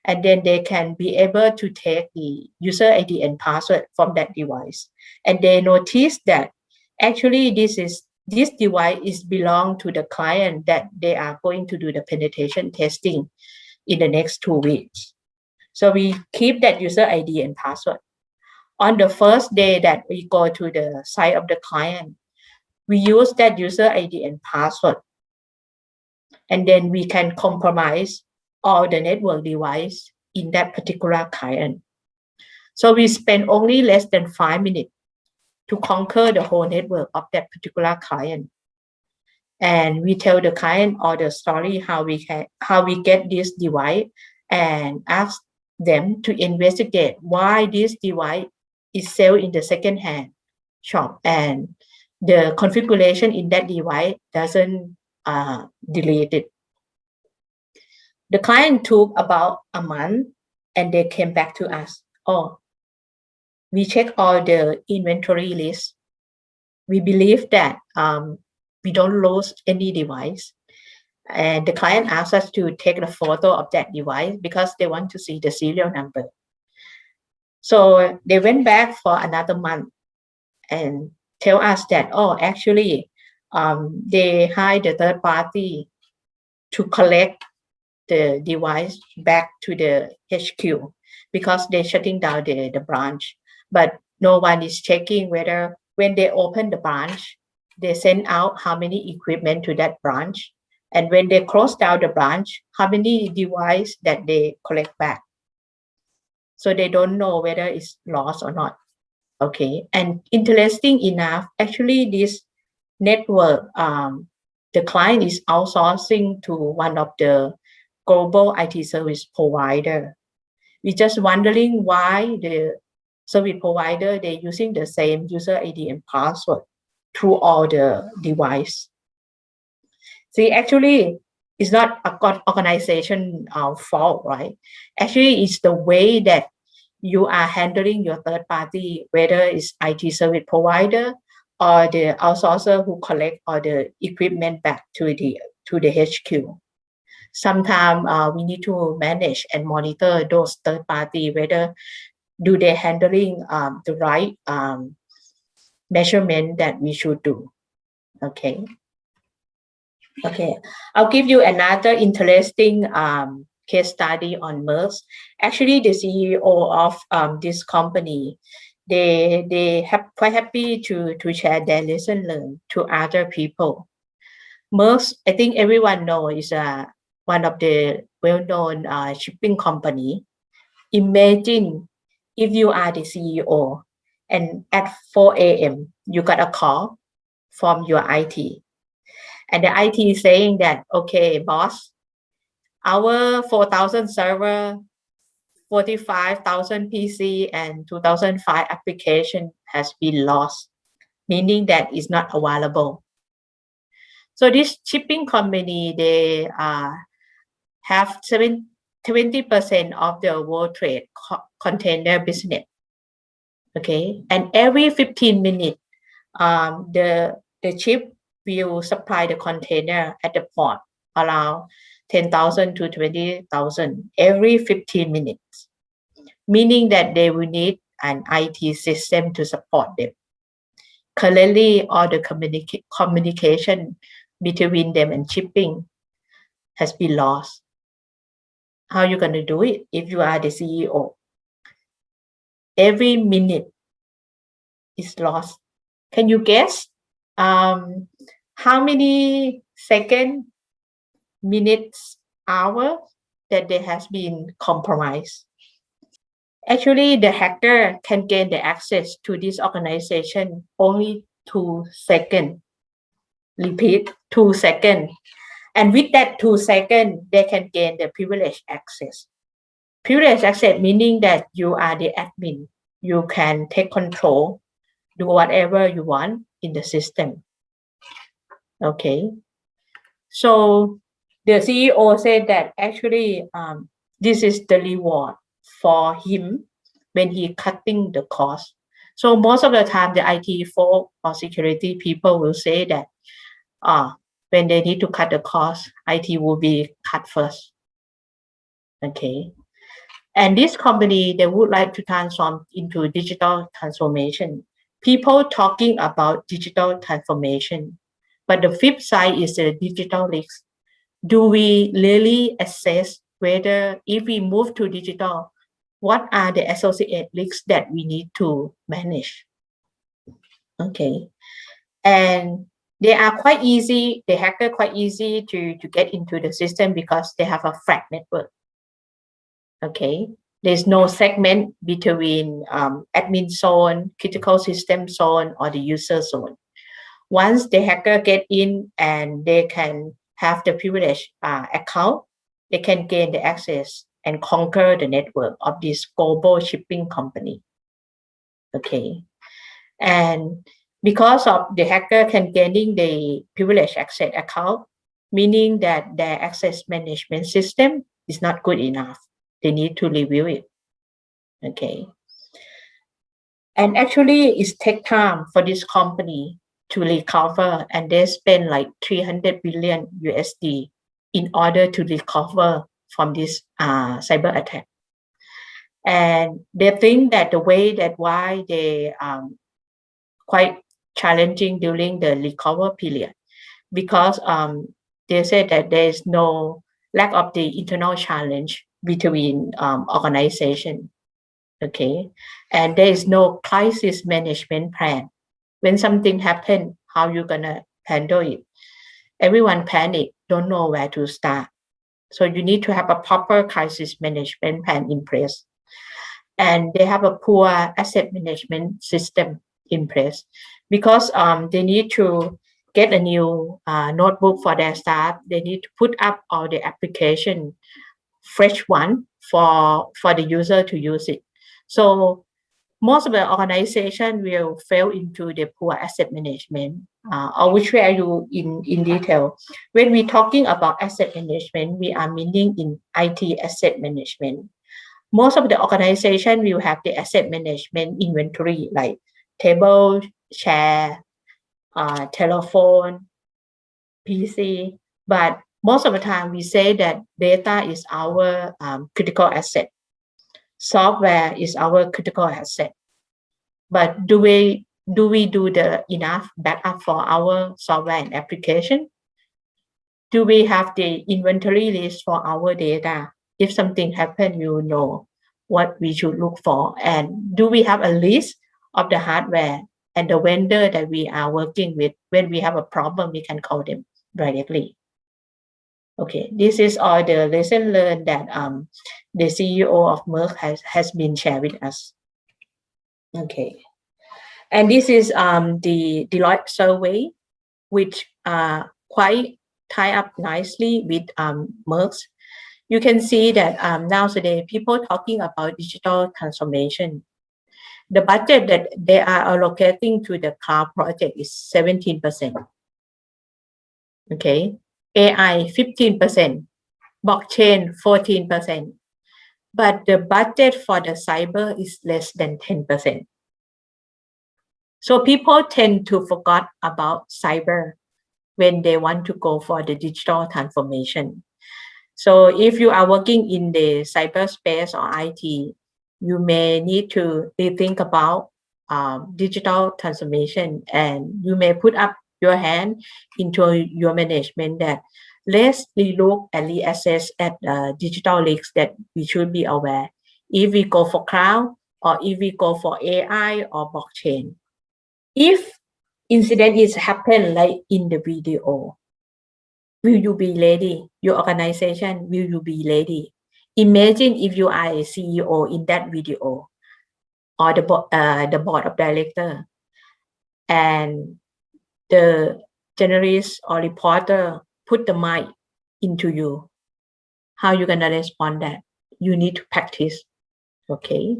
And then they can be able to take the user ID and password from that device. And they notice that actually this device is belong to the client that they are going to do the penetration testing in the next 2 weeks. So we keep that user ID and password. On the first day that we go to the site of the client, we use that user ID and password. And then we can compromise all the network device in that particular client. So we spend only less than 5 minutes to conquer the whole network of that particular client. And we tell the client all the story, how we get this device, and ask them to investigate why this device is sold in the second-hand shop and the configuration in that device doesn't delete it. The client took about a month and they came back to us. Oh, we check all the inventory list. We believe that we don't lose any device. And the client asked us to take a photo of that device because they want to see the serial number. So they went back for another month and tell us that, oh, actually, they hired the third party to collect the device back to the HQ because they're shutting down the branch. But no one is checking whether when they open the branch, they send out how many equipment to that branch. And when they close down the branch, how many devices that they collect back. So they don't know whether it's lost or not. Okay. And interesting enough, actually this network the client is outsourcing to one of the global IT service provider. We're just wondering why the service provider, they're using the same user ID and password through all the device. See, actually, it's not a organization fault, right? Actually, it's the way that you are handling your third party, whether it's IT service provider or the outsourcer who collect all the equipment back to the HQ. Sometimes we need to manage and monitor those third party, whether do they handling the right measurement that we should do. Okay. I'll give you another interesting case study on Merck. Actually, the CEO of this company, they have quite happy to share their lesson learned to other people. Merck, I think everyone knows, is one of the well-known shipping company. Imagine if you are the CEO and at 4 a.m. you got a call from your IT. And the IT is saying that, okay, boss, our 4,000 server, 45,000 PC, and 2005 application has been lost, meaning that it's not available. So this shipping company, they have 20% of the world trade container business. Okay, and every 15 minutes, the ship will supply the container at the port around 10,000 to 20,000 every 15 minutes, meaning that they will need an IT system to support them. Currently, all the communication between them and shipping has been lost. How are you going to do it if you are the CEO? Every minute is lost. Can you guess how many seconds, minutes, hours that they has been compromised? Actually, the hacker can gain the access to this organization only 2 seconds. Repeat, 2 seconds. And with that 2 seconds, they can gain the privileged access. Privileged access meaning that you are the admin. You can take control, do whatever you want in the system. Okay. So the CEO said that actually this is the reward for him when he cutting the cost. So most of the time the IT folk or security people will say that when they need to cut the cost, IT will be cut first. Okay. And this company, they would like to transform into digital transformation. People talking about digital transformation, but the flip side is the digital risk. Do we really assess whether if we move to digital, what are the associated risks that we need to manage? Okay. And they are quite easy, the hacker quite easy to get into the system because they have a flat network. Okay. There's no segment between admin zone, critical system zone, or the user zone. Once the hacker get in and they can have the privileged account, they can gain the access and conquer the network of this global shipping company. Okay. And because of the hacker can gaining the privileged access account, meaning that their access management system is not good enough. They need to review it. Okay. And actually it takes time for this company to recover, and they spend like 300 billion USD in order to recover from this cyber attack. And they think that the way that why they quite challenging during the recover period, because they said that there is no lack of the internal challenge between organization. Okay, and there is no crisis management plan. When something happens, how you gonna handle it? Everyone panic, don't know where to start. So you need to have a proper crisis management plan in place. And they have a poor asset management system in place because they need to get a new notebook for their staff, they need to put up all the application, fresh one for the user to use it. So most of the organization will fall into the poor asset management. I will share you in detail. When we're talking about asset management, we are meaning in IT asset management. Most of the organization will have the asset management inventory like table, chair, telephone, PC. But most of the time we say that data is our critical asset. Software is our critical asset. But do we do the enough backup for our software and application? Do we have the inventory list for our data? If something happens, you know what we should look for. And do we have a list of the hardware and the vendor that we are working with? When we have a problem, we can call them directly. Okay, this is all the lesson learned that the CEO of Merck has been shared with us. Okay, and this is the Deloitte survey, which quite tie up nicely with Merck's. You can see that nowadays people talking about digital transformation. The budget that they are allocating to the cloud project is 17%. Okay, AI 15%, blockchain 14%, but the budget for the cyber is less than 10%. So people tend to forget about cyber when they want to go for the digital transformation. So if you are working in the cyberspace or IT, you may need to rethink about digital transformation, and you may put up your hand into your management that let's relook and reassess at digital risks that we should be aware. If we go for cloud or if we go for AI or blockchain. If incident is happen like in the video, will you be ready? Your organization, will you be ready? Imagine if you are a CEO in that video or the board of director, and the journalist or reporter put the mic into you. How you gonna respond that? You need to practice. Okay.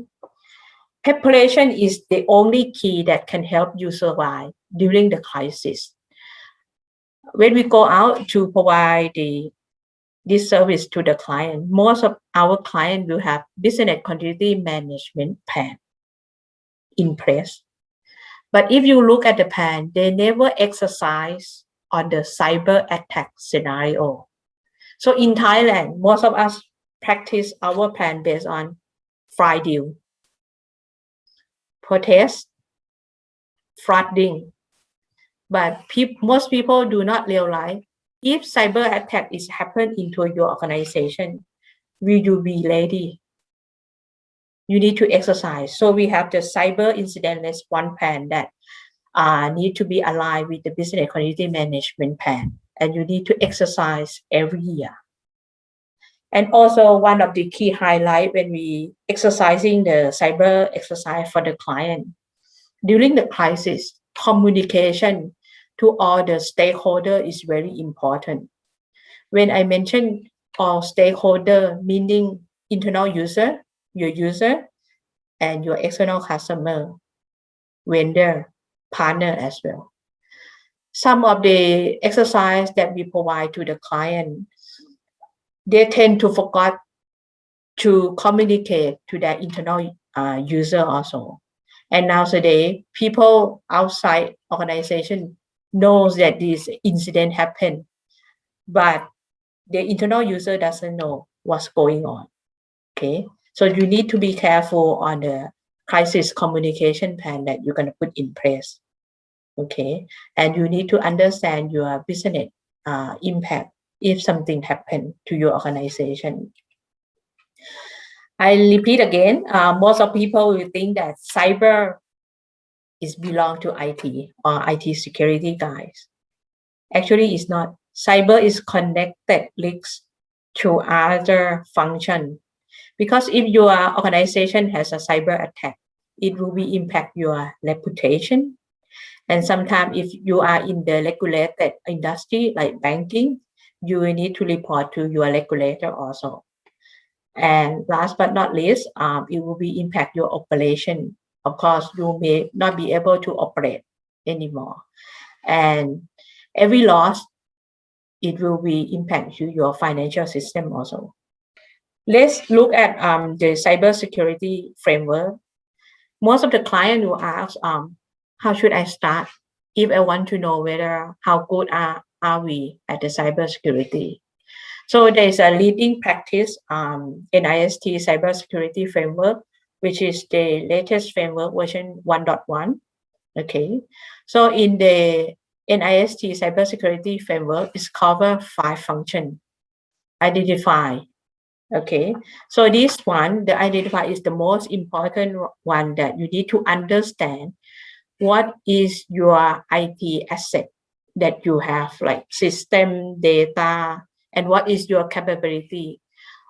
Preparation is the only key that can help you survive during the crisis. When we go out to provide this service to the client, most of our clients will have business continuity management plan in place. But if you look at the plan, they never exercise on the cyber attack scenario. So in Thailand, most of us practice our plan based on fire deal, protest, flooding. But most people do not realize if cyber attack is happen into your organization, will you be ready? You need to exercise. So we have the cyber incident response plan that need to be aligned with the business continuity management plan, and you need to exercise every year. And also one of the key highlights when we exercising the cyber exercise for the client, during the crisis, communication to all the stakeholders is very important. When I mention all stakeholder, meaning internal user, your user, and your external customer, vendor, partner as well. Some of the exercise that we provide to the client, they tend to forget to communicate to their internal user also. And nowadays, people outside organization knows that this incident happened, but the internal user doesn't know what's going on. Okay, so you need to be careful on the crisis communication plan that you're going to put in place. Okay, and you need to understand your business impact if something happened to your organization. I repeat again, most of people will think that cyber is belong to IT or IT security guys. Actually, it's not. Cyber is connected links to other function. Because if your organization has a cyber attack, it will be impact your reputation, And sometimes if you are in the regulated industry like banking, you will need to report to your regulator also. And last but not least, it will be impact your operation. Of course, you may not be able to operate anymore. And every loss, it will be impact to your financial system also. Let's look at the cybersecurity framework. Most of the clients will ask, how should I start if I want to know whether how good are we at the cybersecurity? So there's a leading practice NIST cybersecurity framework, which is the latest framework version 1.1. Okay, so in the NIST cybersecurity framework, it's cover 5 functions. Identify. Okay, so this one, the identify is the most important one that you need to understand what is your IT asset that you have, like system, data, and what is your capability,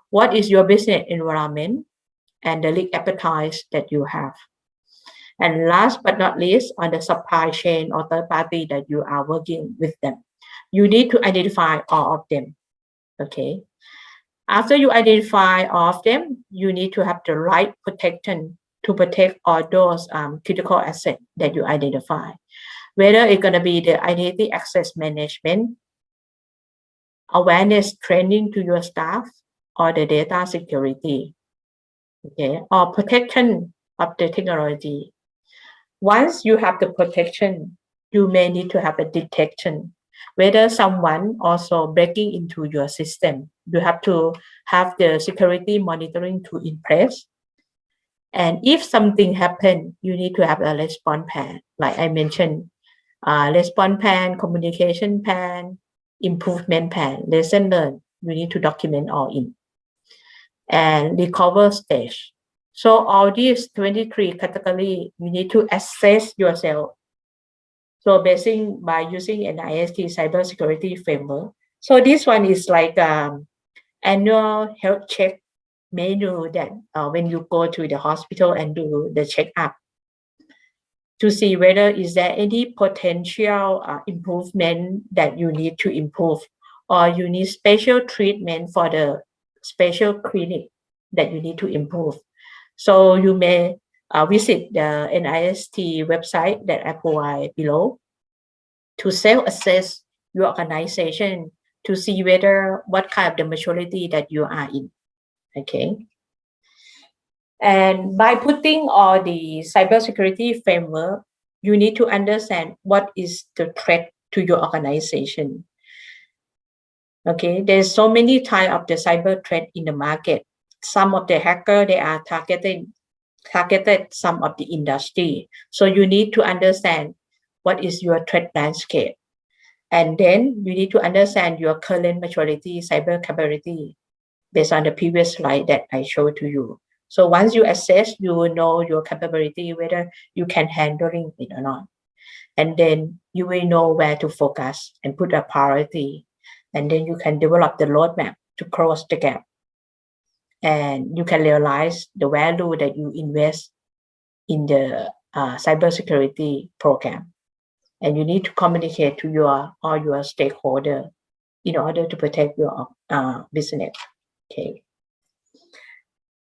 what is your business environment, and the risk appetite that you have. And last but not least, on the supply chain or third party that you are working with them, you need to identify all of them. Okay. After you identify all of them, you need to have the right protection to protect all those critical assets that you identify. Whether it's going to be the identity access management, awareness training to your staff, or the data security, okay, or protection of the technology. Once you have the protection, you may need to have a detection. Whether someone also breaking into your system, you have to have the security monitoring tool in place. And if something happens, you need to have a response plan. Like I mentioned, response plan, communication plan, improvement plan, lesson learned. You need to document all in. And recover stage. So all these 23 categories, you need to assess yourself. So basing by using NIST cybersecurity framework. So this one is like annual health check menu that when you go to the hospital and do the checkup to see whether is there any potential improvement that you need to improve, or you need special treatment for the special clinic that you need to improve. So you may visit the NIST website that I provide below to self-assess your organization to see whether what kind of the maturity that you are in. Okay. And by putting all the cybersecurity framework, you need to understand what is the threat to your organization. Okay, there's so many types of the cyber threat in the market. Some of the hacker, they are targeted some of the industry. So you need to understand what is your threat landscape. And then you need to understand your current maturity cyber capability based on the previous slide that I showed to you. So once you assess, you will know your capability, whether you can handle it or not. And then you will know where to focus and put a priority. And then you can develop the roadmap to close the gap. And you can realize the value that you invest in the cybersecurity program. And you need to communicate to all your stakeholders in order to protect your business. Okay.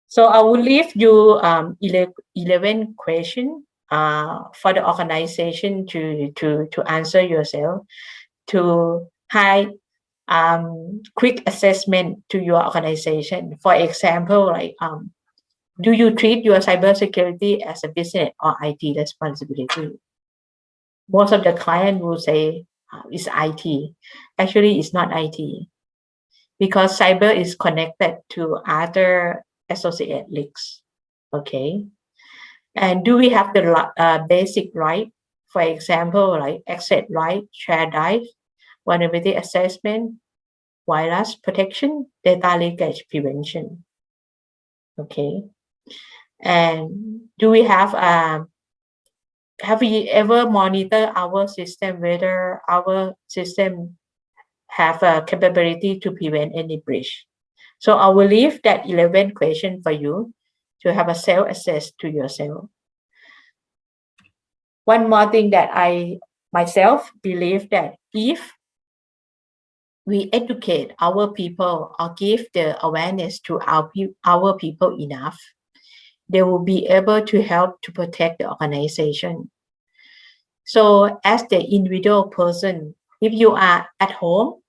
So I will leave you 11 questions for the organization to answer yourself, to hide quick assessment to your organization. For example, like do you treat your cybersecurity as a business or IT responsibility? Most of the client will say it's IT. Actually, it's not IT, because cyber is connected to other associate risks. Okay. And do we have the basic right? For example, like access right, share drive, vulnerability assessment, virus protection, data leakage prevention. Okay. And do we have we ever monitored our system, whether our system have a capability to prevent any breach? So I will leave that 11 question for you to have a self-assess to yourself. One more thing that I myself believe that if we educate our people or give the awareness to our people enough, they will be able to help to protect the organization. So as the individual person, if you are at home,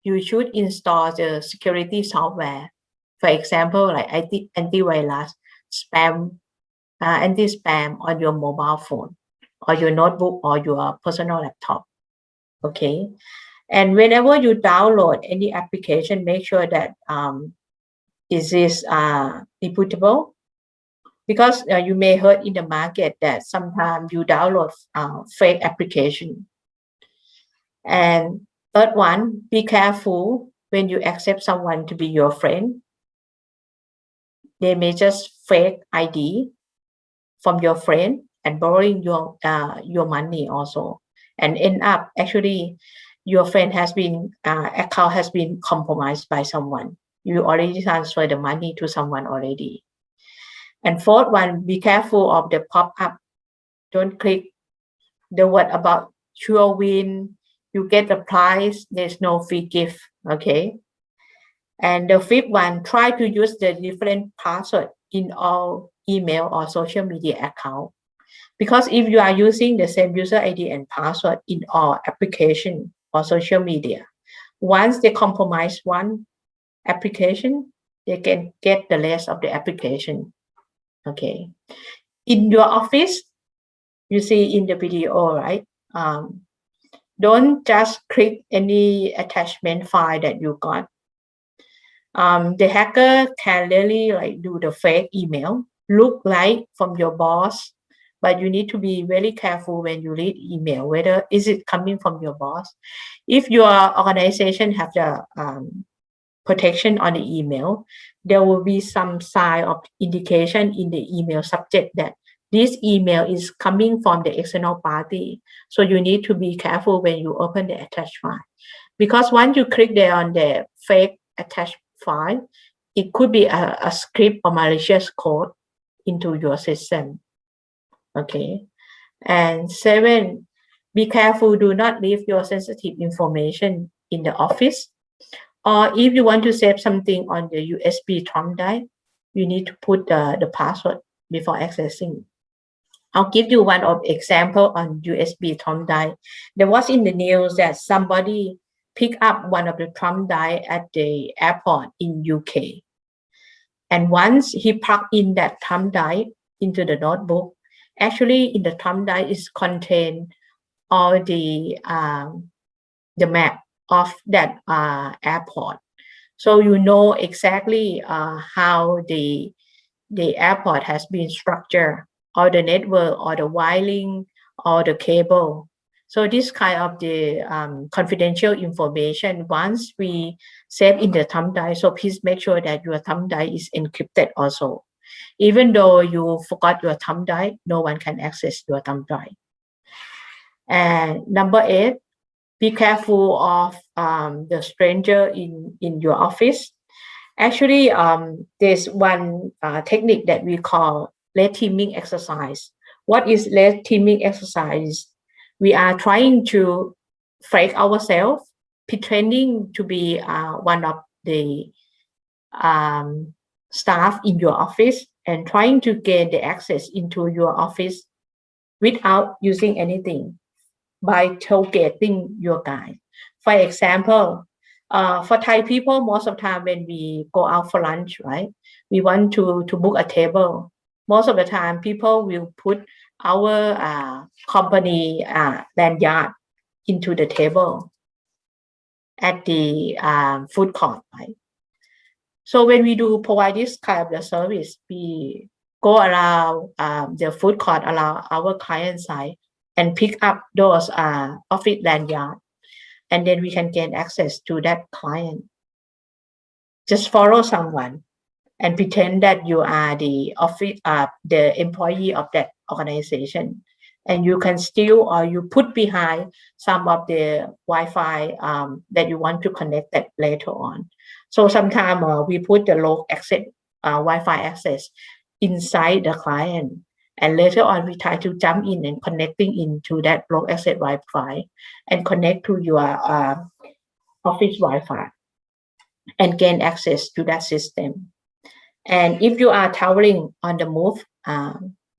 you should install the security software. For example, like antivirus, spam, anti-spam on your mobile phone or your notebook or your personal laptop. Okay. And whenever you download any application, make sure that it is reputable, because you may heard in the market that sometimes you download fake application. And third one, be careful when you accept someone to be your friend. They may just fake ID from your friend and borrowing your money also, and end up actually your friend has been account has been compromised by someone. You already transferred the money to someone already. And fourth one, be careful of the pop-up. Don't click the word about sure win, you get the prize, there's no free gift. Okay. And the fifth one, try to use the different password in all email or social media account. Because if you are using the same user ID and password in all application or social media, once they compromise one application, they can get the rest of the application. Okay. In your office, you see in the video, right? Don't just click any attachment file that you got. The hacker can really like do the fake email, look like from your boss, but you need to be very careful when you read email, whether is it coming from your boss. If your organization have the protection on the email, there will be some sign of indication in the email subject that this email is coming from the external party. So you need to be careful when you open the attached file, because once you click there on the fake attached file, it could be a script or malicious code into your system. Okay. And 7, be careful, do not leave your sensitive information in the office. Or if you want to save something on the USB thumb drive, you need to put the password before accessing. I'll give you one of example on USB thumb drive. There was in the news that somebody picked up one of the thumb drive at the airport in UK. And once he plugged in that thumb drive into the notebook, actually in the thumb drive is contained all the map of that airport. So you know exactly how the airport has been structured, or the network, or the wiring, or the cable. So this kind of the confidential information, once we save in the thumb drive, so please make sure that your thumb drive is encrypted also. Even though you forgot your thumb drive, no one can access your thumb drive. And number 8, be careful of the stranger in your office. Actually, there's one technique that we call red teaming exercise. What is red teaming exercise? We are trying to fake ourselves, pretending to be one of the staff in your office and trying to gain the access into your office without using anything, by tailgating your guy. For example, for Thai people, most of the time when we go out for lunch, right, we want to book a table. Most of the time, people will put our company lanyard into the table at the food court, right? So when we do provide this kind of the service, we go around the food court around our client side and pick up those office lanyard, and then we can gain access to that client. Just follow someone and pretend that you are the office, the employee of that organization, and you can steal or you put behind some of the Wi-Fi that you want to connect that later on. So sometimes we put the low access Wi-Fi access inside the client, And later on, we try to jump in and connecting into that block access Wi-Fi and connect to your office Wi-Fi and gain access to that system. And if you are traveling on the move,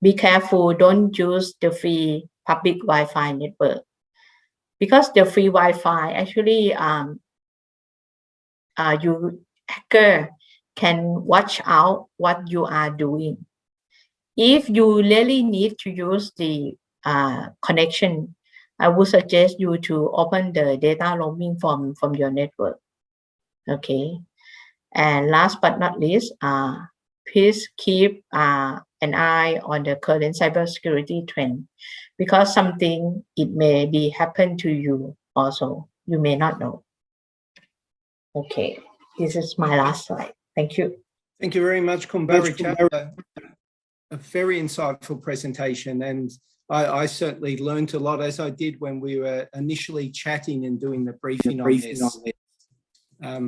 be careful, don't use the free public Wi-Fi network, because the free Wi-Fi actually you hacker can watch out what you are doing. If you really need to use the connection, I would suggest you to open the data roaming from your network. Okay. And last but not least, please keep an eye on the current cybersecurity trend, because something it may be happen to you also. You may not know. Okay, this is my last slide. Thank you. Thank you very much, Parichart. A very insightful presentation, and I certainly learned a lot, as I did when we were initially chatting and doing the briefing on this.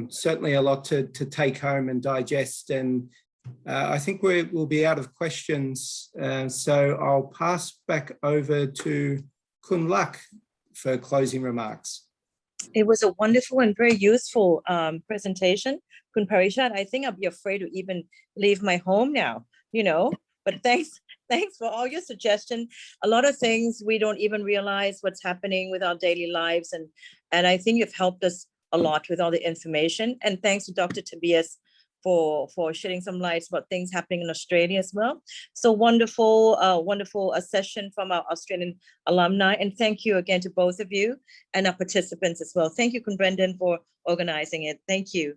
Certainly a lot to take home and digest, and I think we'll be out of questions, so I'll pass back over to Kun Lak for closing remarks. It was a wonderful and very useful presentation, Kun Parichart. I think I'll be afraid to even leave my home now, but thanks for all your suggestions. A lot of things we don't even realize what's happening with our daily lives, and I think you've helped us a lot with all the information. And thanks to Dr. Tobias for shedding some lights about things happening in Australia as well. So wonderful session from our Australian alumni. And thank you again to both of you and our participants as well. Thank you, Kun Brendan, for organizing it. Thank you.